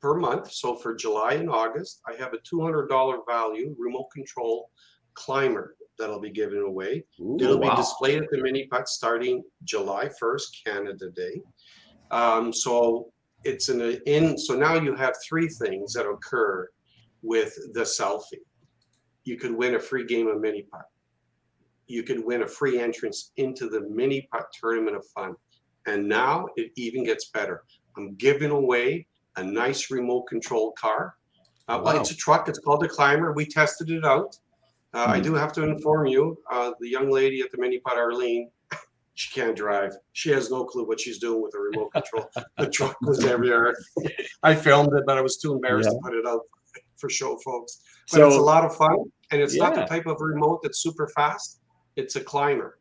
S4: per month. So for July and August, I have a $200 value remote control climber that'll be given away. It'll be displayed at the Miniputt starting July 1st, Canada Day. So it's so now you have three things that occur with the selfie. You could win a free game of Miniputt. You could win a free entrance into the Miniputt Tournament of Fun. And now it even gets better. I'm giving away a nice remote control car. It's a truck. It's called the Climber. We tested it out. I do have to inform you, the young lady at the Miniputt, Arlene, she can't drive. She has no clue what she's doing with the remote control. The truck was everywhere. I filmed it, but I was too embarrassed to put it out for show, folks. But it's a lot of fun, and it's not the type of remote that's super fast. It's a Climber.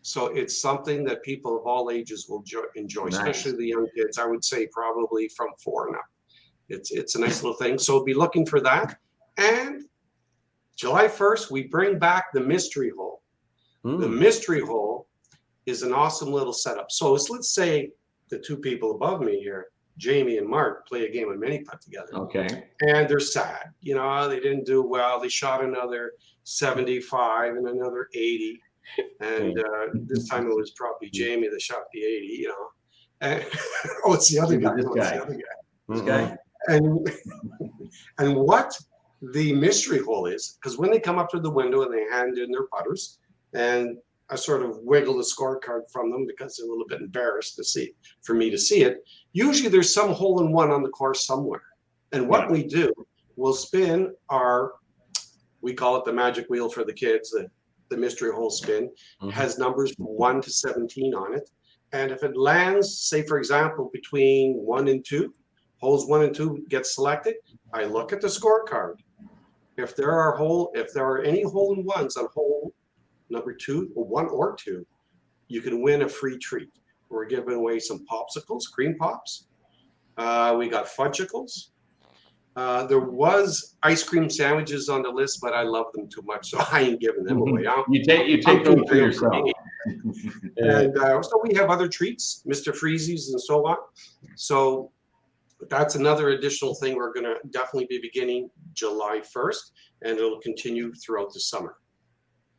S4: So it's something that people of all ages will enjoy, especially the young kids. I would say probably from 4 and up. It's a nice little thing. So be looking for that. And July 1st, we bring back the mystery hole. The mystery hole is an awesome little setup. So let's say the two people above me here, Jamie and Mark, play a game of Miniputt together.
S3: Okay.
S4: And they're sad. They didn't do well. They shot another 75 and another 80. And this time it was probably Jamie that shot the 80, And, it's the other guy.
S3: This guy.
S4: And what the mystery hole is, because when they come up to the window and they hand in their putters, and I sort of wiggle the scorecard from them because they're a little bit embarrassed for me to see it. Usually there's some hole in one on the course somewhere. And what we do, we'll spin we call it the magic wheel for the kids, the mystery hole spin. Has numbers from 1 to 17 on it. And if it lands, say for example, between 1 and 2, holes 1 and 2 get selected, I look at the scorecard. If there are any hole in ones on hole number 2 or 1 or 2, you can win a free treat. We're giving away some popsicles, cream pops. We got fudgicles. There was ice cream sandwiches on the list, but I love them too much, so I ain't giving them away.
S3: You take those for yourself.
S4: And so we have other treats, Mr. Freezies and so on. So that's another additional thing we're going to definitely be beginning July 1st, and it'll continue throughout the summer.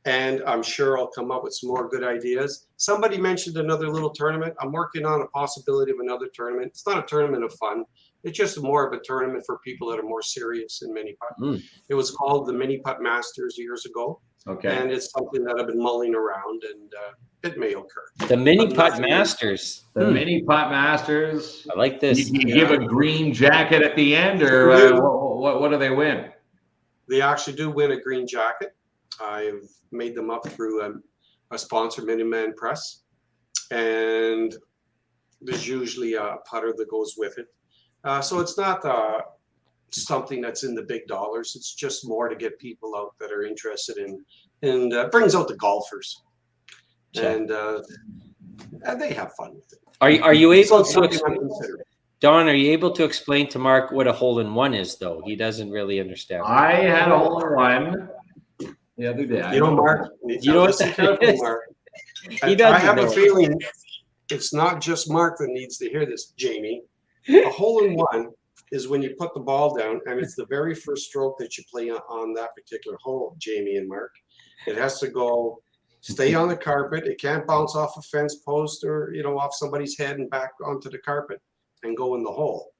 S4: And I'm sure I'll come up with some more good ideas. Somebody mentioned another little tournament. I'm working on a possibility of another tournament. It's not a tournament of fun. It's just more of a tournament for people that are more serious in Miniputt. It was called the Miniputt Masters years ago.
S3: Okay.
S4: And it's something that I've been mulling around, and it may occur.
S2: The Miniputt Masters.
S3: The Miniputt Masters.
S2: I like this.
S3: You give a green jacket at the end, or what do they win?
S4: They actually do win a green jacket. I've made them up through a sponsor, Miniman Press, and there's usually a putter that goes with it. So it's not something that's in the big dollars. It's just more to get people out that are interested in, and brings out the golfers, and they have fun with it.
S2: Are you able
S4: So
S2: to Don, are you able to explain to Mark what a hole-in-one is, though? He doesn't really understand.
S3: I had a hole-in-one the other day.
S4: You know, Mark,
S2: you know what that is?
S4: Mark.
S2: He
S4: I have
S2: doesn't
S4: a
S2: know.
S4: feeling it's not just Mark that needs to hear this, Jamie. A hole-in-one is when you put the ball down, and it's the very first stroke that you play on that particular hole, Jamie and Mark. It has to go, stay on the carpet. It can't bounce off a fence post or, off somebody's head and back onto the carpet and go in the hole.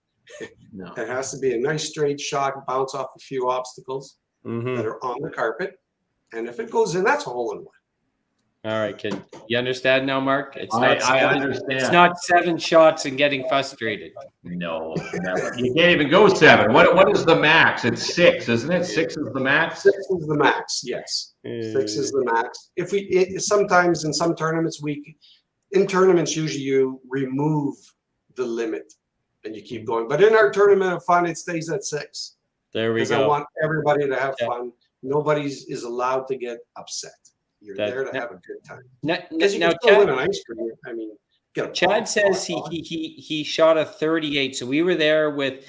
S3: No.
S4: It has to be a nice straight shot, bounce off a few obstacles that are on the carpet. And if it goes in, that's a hole-in-one.
S2: All right, kid. You understand now, Mark?
S3: I understand.
S2: It's not 7 shots and getting frustrated.
S3: No, never. You can't even go 7. What is the max? It's 6, isn't it? 6 is the max.
S4: 6 is the max. Yes, 6 is the max. Sometimes in some tournaments usually you remove the limit and you keep going. But in our tournament of fun, it stays at 6.
S2: There we
S4: Because
S2: go.
S4: I want everybody to have fun. Nobody is allowed to get upset. You're there to have a good time. Because you can still win an ice cream. I mean,
S2: Chad says he shot a 38. So we were there with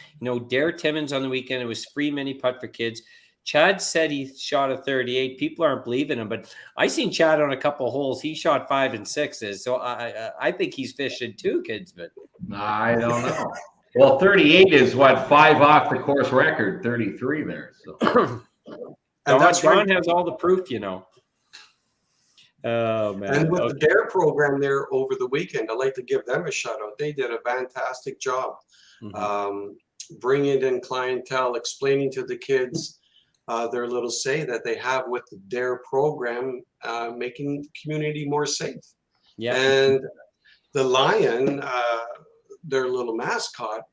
S2: Dare Timmons on the weekend. It was free mini putt for kids. Chad said he shot a 38. People aren't believing him, but I seen Chad on a couple of holes. He shot 5 and 6s. So I think he's fishing too, kids. But
S3: I don't know. Well, 38 is 5 off the course record. 33 there. So
S2: Don has all the proof, Oh man!
S4: And with the DARE program there over the weekend, I'd like to give them a shout out. They did a fantastic job bringing in clientele, explaining to the kids their little say that they have with the DARE program, making the community more safe.
S2: Yeah.
S4: And the Lion, their little mascot,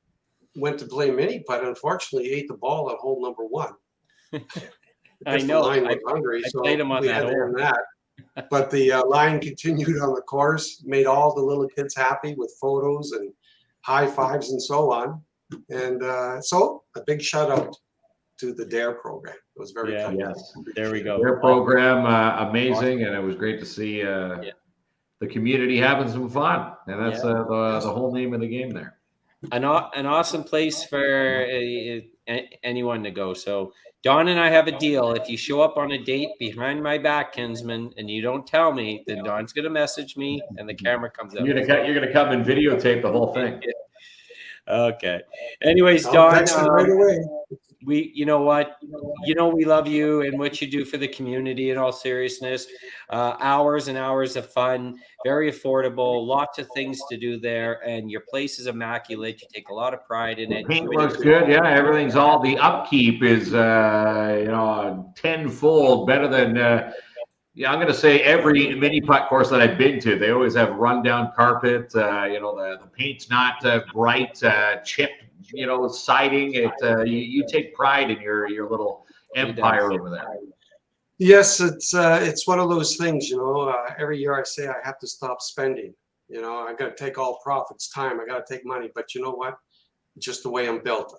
S4: went to play mini putt. Unfortunately, ate the ball at hole number 1.
S2: I know.
S4: The Lion was hungry,
S2: I
S4: so
S2: played him on
S4: we
S2: that
S4: had to
S2: hole.
S4: earn that. But the Lion continued on the course, made all the little kids happy with photos and high fives and so on. And so a big shout out to the DARE program. It was very fun.
S3: Yes.
S2: There we go.
S3: Their program, amazing, and it was great to see the community having some fun. And that's the whole name of the game there.
S2: An awesome place for anyone to go. So Don and I have a deal. If you show up on a date behind my back, Kinsman, and you don't tell me, then Don's going to message me and the camera comes out.
S3: You're gonna come and videotape the whole thing.
S2: Okay. Anyways,
S4: I'll
S2: Don,
S4: text it right away.
S2: you know what? We love you and what you do for the community in all seriousness. Hours and hours of fun, very affordable, lots of things to do there. And your place is immaculate. You take a lot of pride in it.
S3: Paint looks good. Yeah, everything's the upkeep is, tenfold better than, I'm going to say every mini putt course that I've been to, they always have rundown carpet. The paint's not bright, chipped, siding. You take pride in your little empire over there.
S4: Yes, it's one of those things, every year I say I have to stop spending. I got to take all profits, time. I got to take money. But you know what? Just the way I'm built.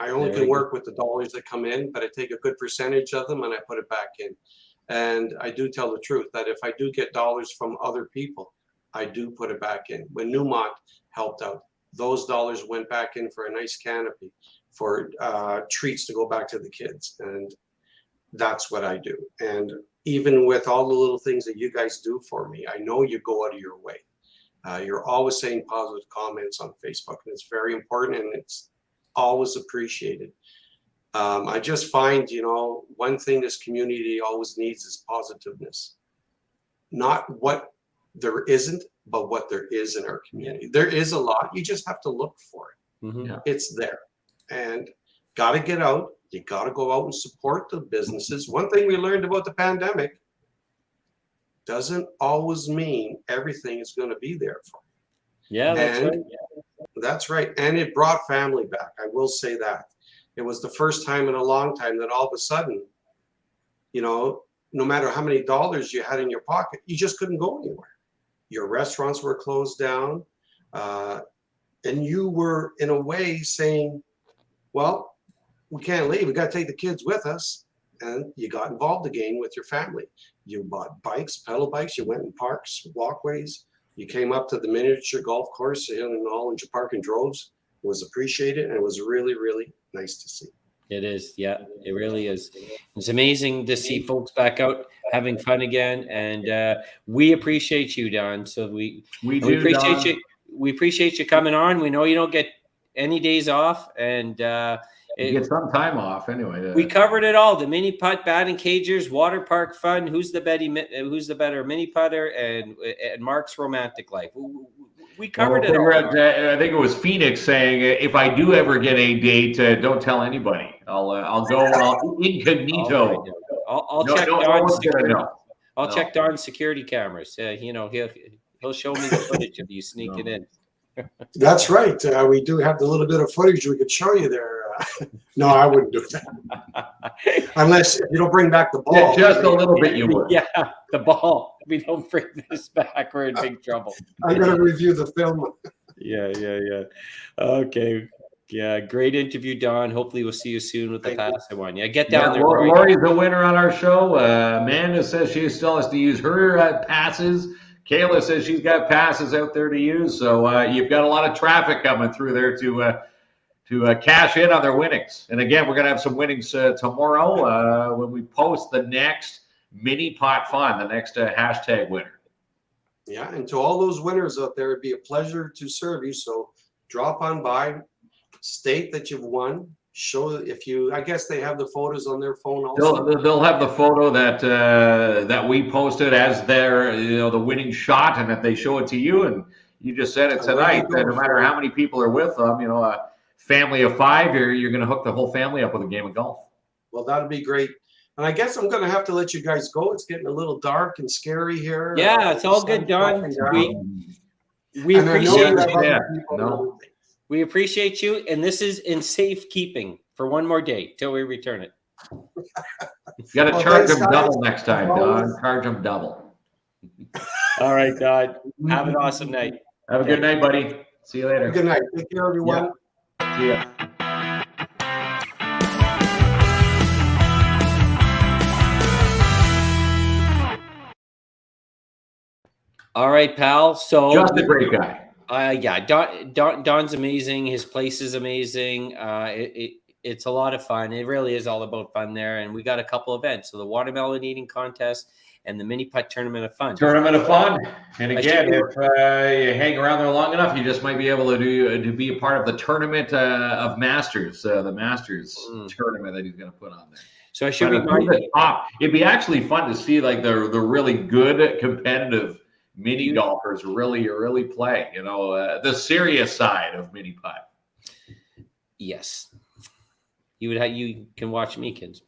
S4: I only can work with the dollars that come in, but I take a good percentage of them and I put it back in. And I do tell the truth that if I do get dollars from other people, I do put it back in. When Newmont helped out, those dollars went back in for a nice canopy, for treats to go back to the kids. And that's what I do. And even with all the little things that you guys do for me, I know you go out of your way. You're always saying positive comments on Facebook, and it's very important, and it's always appreciated. I just find, one thing this community always needs is positiveness. Not what there isn't, but what there is in our community. There is a lot. You just have to look for it.
S2: Mm-hmm.
S4: It's there. And got to get out. You got to go out and support the businesses. One thing we learned about the pandemic, doesn't always mean everything is going to be there for you.
S2: Yeah, that's right.
S4: That's right. And it brought family back. I will say that. It was the first time in a long time that all of a sudden, no matter how many dollars you had in your pocket, you just couldn't go anywhere. Your restaurants were closed down. And you were, in a way, saying, well, we can't leave. We got to take the kids with us. And you got involved again with your family. You bought bikes, pedal bikes. You went in parks, walkways. You came up to the miniature golf course in Hollinger Park and drove. It was appreciated, and it was really, really nice to see.
S2: It is. Yeah, it really is. It's amazing to see folks back out having fun again. And we appreciate you, Don. So we appreciate Don. You. We appreciate you coming on. We know you don't get any days off, and
S3: you get some time off anyway.
S2: We covered it all: the Miniputt, batting cages, water park fun. Who's the better mini putter, and Mark's romantic life. We covered it all.
S3: I think it was Phoenix saying, "If I do ever get a date, don't tell anybody. I'll go incognito.
S2: Right, I'll check Don's security. I'll check Don's security cameras. He'll show me the footage of you sneaking in."
S4: That's right. We do have the little bit of footage we could show you there. No, I wouldn't do that. Unless you don't bring back the ball.
S3: Yeah, just a little bit you would.
S2: Yeah, the ball. We don't bring this back. We're in big trouble.
S4: I'm going to review the film.
S2: Yeah. Okay. Yeah, great interview, Don. Hopefully we'll see you soon with the passive one. Yeah, get down there.
S3: Lori's the winner on our show. Amanda says she still has to use her passes. Kayla says she's got passes out there to use. So you've got a lot of traffic coming through there to cash in on their winnings. And again, we're going to have some winnings tomorrow when we post the next Miniputt Fun, the next hashtag winner.
S4: Yeah, and to all those winners out there, it'd be a pleasure to serve you. So drop on by, state that you've won. Show I guess they have the photos on their phone also.
S3: They'll have the photo that we posted as their the winning shot, and that they show it to you, and you just said it tonight that no matter how many people are with them, a family of 5, you're going to hook the whole family up with a game of golf.
S4: Well, that'd be great. And I guess I'm going to have to let you guys go. It's getting a little dark and scary here.
S2: Yeah, it's all good, Don. We appreciate you. We appreciate you, and this is in safekeeping for one more day till we return it.
S3: You got to charge them double next time, Don. Charge them double.
S2: All right, Don. Have an awesome night.
S3: Have a good night, buddy. See you later.
S4: Good night. Take care, everyone.
S3: Yeah. See ya.
S2: All right, pal. So
S3: just a great guy.
S2: Don's amazing. His place is amazing. It's a lot of fun. It really is all about fun there. And we got a couple events. So the watermelon eating contest and the Miniputt Tournament of Fun. And again, if you hang around there long enough, you just might be able to be a part of the tournament of Masters, the Masters tournament that he's going to put on there. So I should remind you. It'd be actually fun to see like the really good competitive mini golfers really play, the serious side of Miniputt. Yes. You can watch me, kids.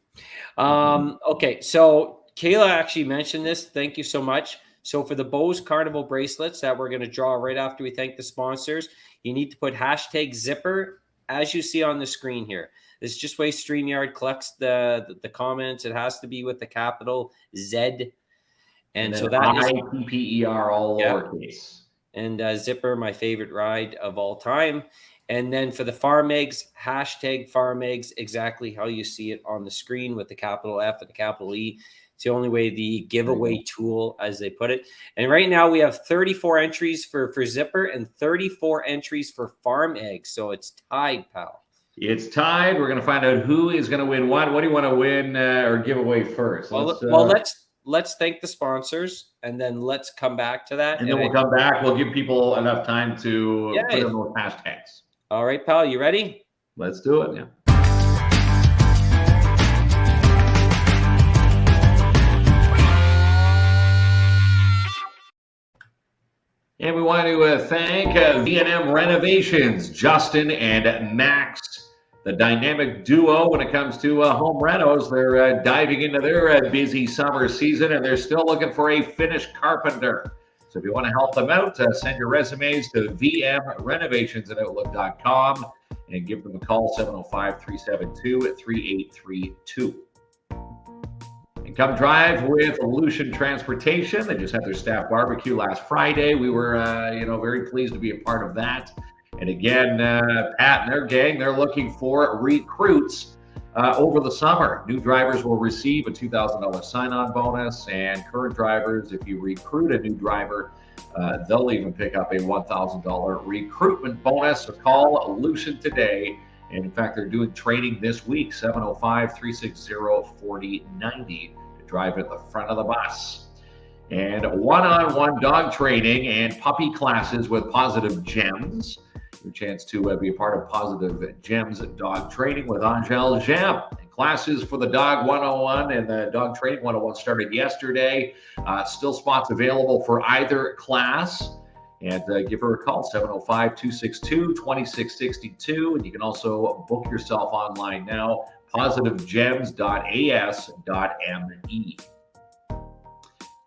S2: Okay, so Kayla actually mentioned this. Thank you so much. So for the Beauce Carnival bracelets that we're going to draw right after we thank the sponsors, you need to put hashtag zipper as you see on the screen here. This is just way StreamYard collects the comments. It has to be with the capital Z. And so that is IPPER all lowercase. And Zipper, my favorite ride of all time. And then for the farm eggs, hashtag farm eggs, exactly how you see it on the screen with the capital F and the capital E. It's the only way, the giveaway tool, as they put it. And right now we have 34 entries for zipper and 34 entries for farm eggs. So it's tied, pal.
S3: It's tied. We're going to find out who is going to win what. What do you want to win or give away first?
S2: Let's thank the sponsors, and then let's come back to that.
S3: And then we'll come back. We'll give people enough time to put in those hashtags.
S2: All right, pal, you ready?
S3: Let's do it. Yeah. And we want to thank V&M Renovations, Justin and Max, the dynamic duo when it comes to home renos. They're diving into their busy summer season, and they're still looking for a finished carpenter. So if you want to help them out, send your resumes to vmrenovations@outlook.com and give them a call, 705-372-3832. And come drive with Aleutian Transportation. They just had their staff barbecue last Friday. We were, very pleased to be a part of that. And again, Pat and their gang, they're looking for recruits over the summer. New drivers will receive a $2,000 sign-on bonus, and current drivers, if you recruit a new driver, they'll even pick up a $1,000 recruitment bonus. So call Aleutian today. And in fact, they're doing training this week, 705-360-4090 to drive at the front of the bus. And one-on-one dog training and puppy classes with Positive Gems. Your chance to be a part of Positive Gems dog training with Angel Gem. And classes for the Dog 101 and the Dog Training 101 started yesterday. Still spots available for either class. And give her a call, 705-262-2662. And you can also book yourself online now, positivegems.as.me.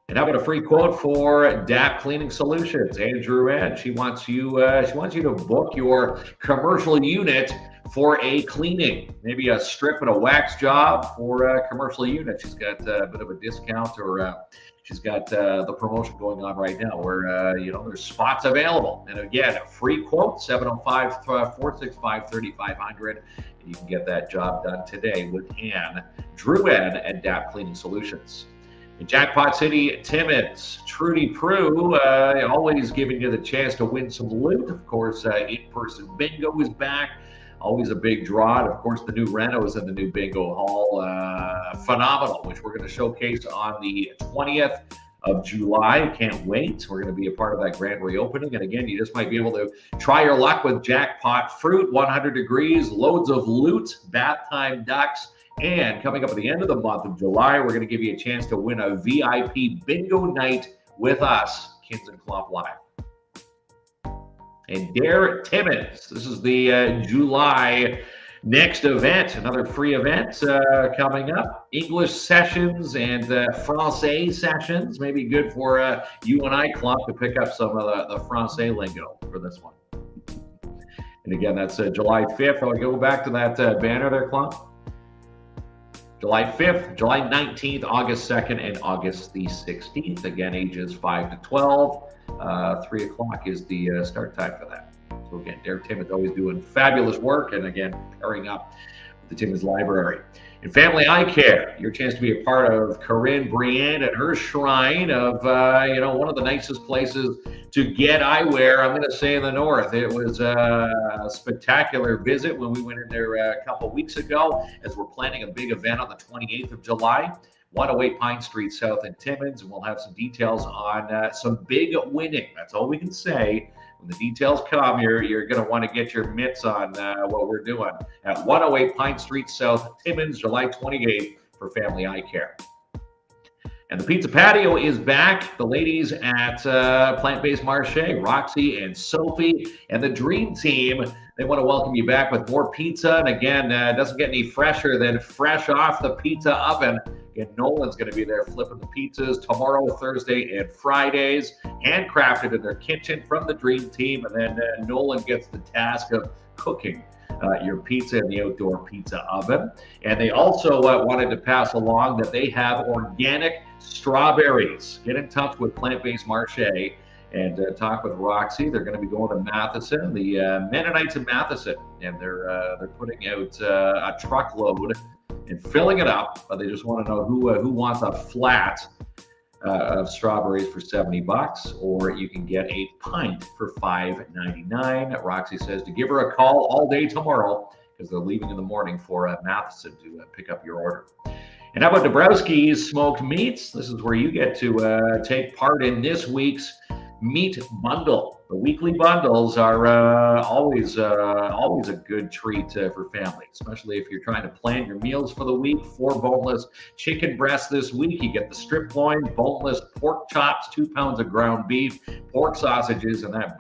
S3: And how about a free quote for DAP Cleaning Solutions? Andrew Ann, she wants you to book your commercial unit for a cleaning, maybe a strip and a wax job for a commercial unit. She's got a bit of a discount, or she's got the promotion going on right now where, there's spots available. And again, a free quote, 705-465-3500. And you can get that job done today with Ann Drouin at DAP Cleaning Solutions. In Jackpot City, Timmins, Trudy Prue, always giving you the chance to win some loot. Of course, in-person bingo is back. Always a big draw. And of course, the new renos in the new bingo hall, phenomenal, which we're going to showcase on the 20th of July. Can't wait. We're going to be a part of that grand reopening. And again, you just might be able to try your luck with Jackpot Fruit, 100 degrees, loads of loot, bath time ducks. And coming up at the end of the month of July, we're going to give you a chance to win a VIP bingo night with us, Kins and Klomp Live. And Dare Timmins, this is the July next event, another free event coming up. English sessions and Francais sessions, maybe good for you and I, Klomp, to pick up some of the Francais lingo for this one. And again, that's July 5th. I'll go back to that banner there, Klomp. July 5th, July 19th, August 2nd, and August the 16th. Again, ages 5 to 12. 3 o'clock is the start time for that. So again, Dare Timmins always doing fabulous work, and again, pairing up with the Timmins Library. In Family Eye Care, your chance to be a part of Corinne Briand and her shrine of, one of the nicest places to get eyewear, I'm going to say, in the north. It was a spectacular visit when we went in there a couple weeks ago, as we're planning a big event on the 28th of July. 108 Pine Street South in Timmins, and we'll have some details on some big winning. That's all we can say. When the details come, you're going to want to get your mitts on what we're doing at 108 Pine Street South, Timmins, July 28th for Family Eye Care. And the Pizza Patio is back. The ladies at Plant-Based Marché, Roxy and Sophie, and the Dream Team, they want to welcome you back with more pizza. And again, it doesn't get any fresher than fresh off the pizza oven. Again, Nolan's going to be there flipping the pizzas tomorrow, Thursday, and Fridays, handcrafted in their kitchen from the Dream Team. And then Nolan gets the task of cooking your pizza in the outdoor pizza oven. And they also wanted to pass along that they have organic strawberries. Get in touch with Plant-Based Marché and talk with Roxy. They're going to be going to Matheson, the Mennonites in Matheson, and they're putting out a truckload and filling it up. But they just want to know who wants a flat of strawberries for $70, or you can get a pint for $5.99. Roxy says to give her a call all day tomorrow because they're leaving in the morning for Matheson to pick up your order. And how about Dabrowski's Smoked Meats? This is where you get to take part in this week's meat bundle. The weekly bundles are always a good treat for family, especially if you're trying to plan your meals for the week. 4 boneless chicken breasts this week. You get the strip loin, boneless pork chops, 2 pounds of ground beef, pork sausages, and that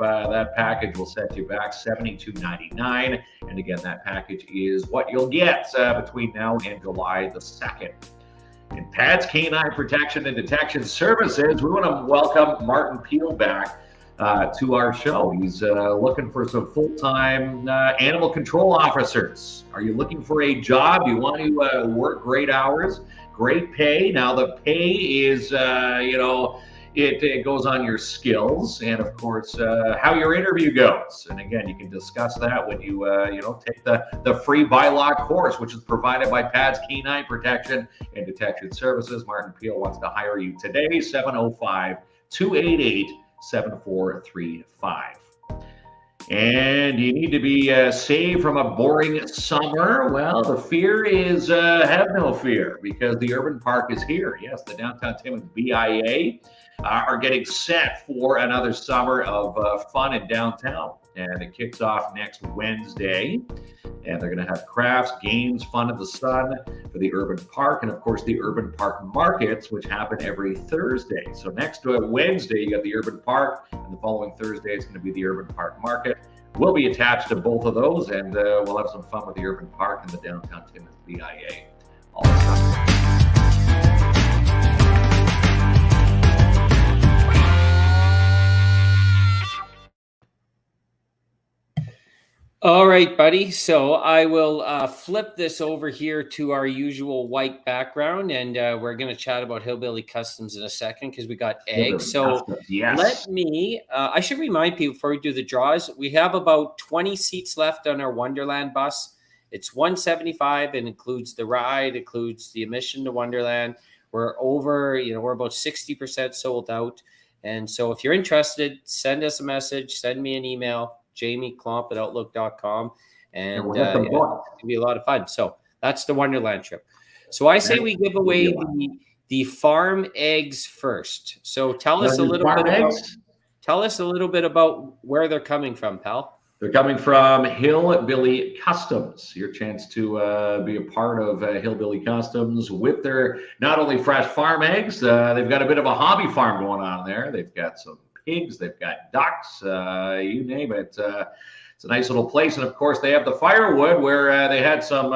S3: package will set you back $72.99. And again, that package is what you'll get between now and July the 2nd. In Pat's Canine Protection and Detection Services, we want to welcome Martin Peel back to our show. He's looking for some full-time animal control officers. Are you looking for a job? You want to work great hours, great pay? Now the pay is, it goes on your skills and, of course, how your interview goes. And again, you can discuss that when you, take the free bylaw course, which is provided by Pat's Canine Protection and Detection Services. Martin Peel wants to hire you today, 705-288-7435. And you need to be saved from a boring summer. Well, the fear is have no fear, because the Urban Park is here. Yes, the Downtown Timmins BIA are getting set for another summer of fun in downtown. And it kicks off next Wednesday. And they're going to have crafts, games, fun in the sun for the Urban Park. And of course, the Urban Park Markets, which happen every Thursday. So next Wednesday, you got the Urban Park. And the following Thursday, it's going to be the Urban Park Market. We'll be attached to both of those. And we'll have some fun with the Urban Park and the Downtown Timmins BIA all the time.
S2: All right, buddy. So I will flip this over here to our usual white background, and we're going to chat about Hillbilly Kustoms in a second because we got eggs. So
S3: yes.
S2: Let me, I should remind people before we do the draws, we have about 20 seats left on our Wonderland bus. It's $175 and includes the ride, includes the admission to Wonderland. We're over, we're about 60% sold out. And so if you're interested, send us a message, send me an email. JamieClomp@outlook.com, and it's going to be a lot of fun. So that's the Wonderland trip. So I say we give away the farm eggs first. So tell us a little bit about where they're coming from, pal.
S3: They're coming from Hillbilly Kustoms. Your chance to be a part of Hillbilly Kustoms with their not only fresh farm eggs, they've got a bit of a hobby farm going on there. They've got some pigs, they've got ducks, you name it. It's a nice little place, and of course they have the firewood where they had some,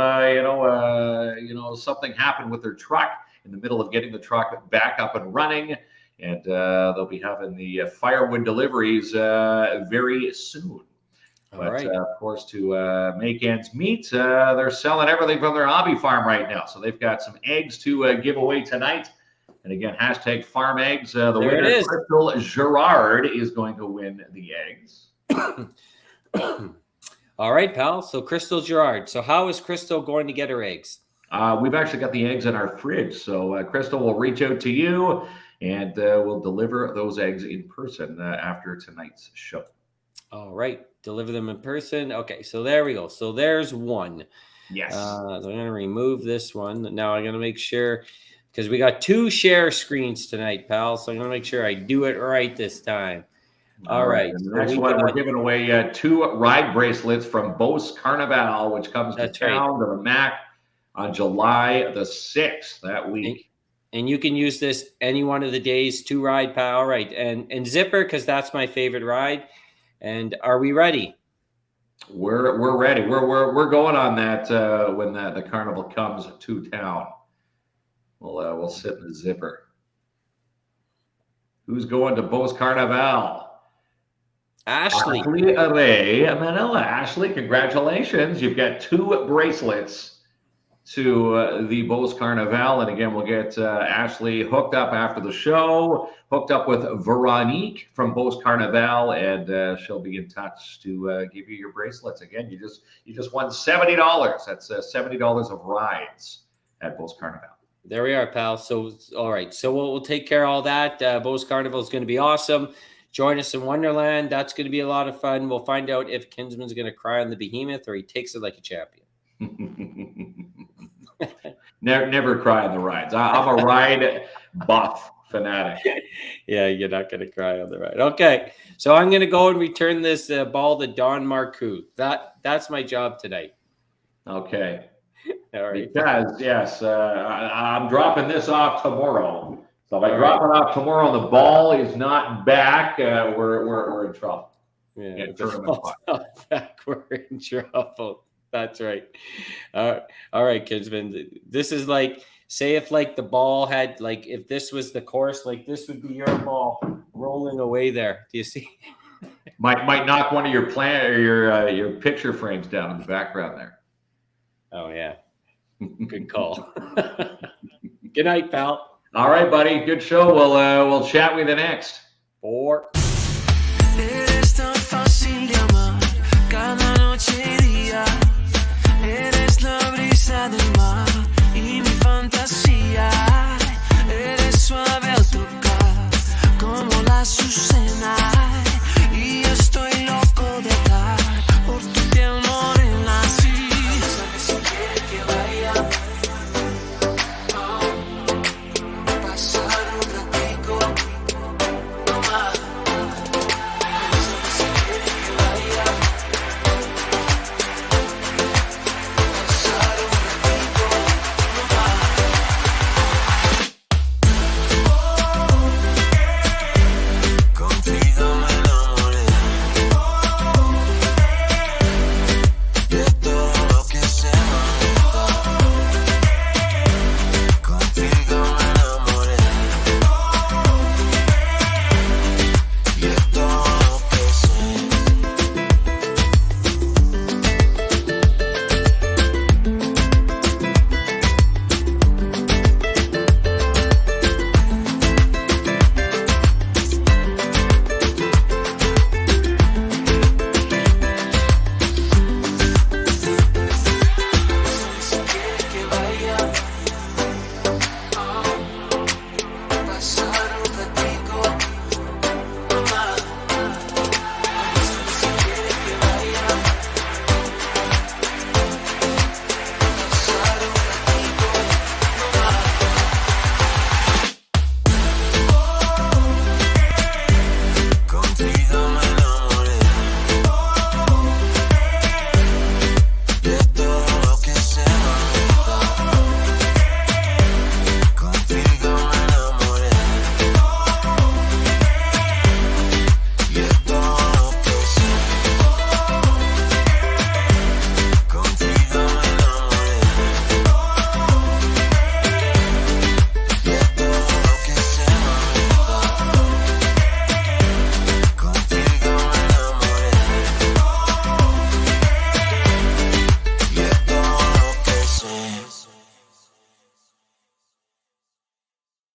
S3: something happen with their truck in the middle of getting the truck back up and running, and they'll be having the firewood deliveries very soon. But
S2: right.
S3: Of course, to make ends meet, they're selling everything from their hobby farm right now. So they've got some eggs to give away tonight. And again, hashtag farm eggs. The winner, Crystal Gerard, is going to win the eggs.
S2: All right, pal. So Crystal Gerard. So how is Crystal going to get her eggs?
S3: We've actually got the eggs in our fridge. So Crystal will reach out to you, and we'll deliver those eggs in person after tonight's show.
S2: All right. Deliver them in person. Okay. So there we go. So there's one.
S3: Yes.
S2: So I'm going to remove this one. Now I'm going to make sure, because we got 2 share screens tonight, pal. So I'm going to make sure I do it right this time. All right.
S3: The next one, we're giving away 2 ride bracelets from Beauce Carnival, which comes to town to the MAC on July the 6th that week.
S2: And you can use this any one of the days to ride, pal. Right. And zipper, because that's my favorite ride. And are we ready?
S3: We're ready. We're going on that when the carnival comes to town. We'll sit in the zipper. Who's going to Beauce Carnival?
S2: Ashley
S3: Ray Manila. Ashley, congratulations. You've got 2 bracelets to the Beauce Carnival. And again, we'll get Ashley hooked up after the show, hooked up with Veronique from Beauce Carnival, and she'll be in touch to give you your bracelets. Again, you just won $70. That's $70 of rides at Beauce Carnival.
S2: There we are, pal. So, all right. So we'll take care of all that. Beauce Carnival is going to be awesome. Join us in Wonderland. That's going to be a lot of fun. We'll find out if Kinsman's going to cry on the behemoth or he takes it like a champion.
S3: Never cry on the rides. I'm a ride buff fanatic.
S2: Yeah, you're not going to cry on the ride. Okay. So I'm going to go and return this ball to Don Marcoux. That's my job tonight.
S3: Okay.
S2: All right.
S3: Because, yes, I'm dropping this off tomorrow. So if I drop it off tomorrow and the ball is not back, we're in trouble.
S2: Yeah, back, we're in trouble. That's right. All right, Kinsman. This is like, say if like the ball had, like if this was the course, like this would be your ball rolling away there. Do you see?
S3: Might knock one of your your picture frames down in the background there.
S2: Oh yeah. Good call. Good night, pal.
S3: All right, buddy. Good show. We'll chat with you next.
S2: 4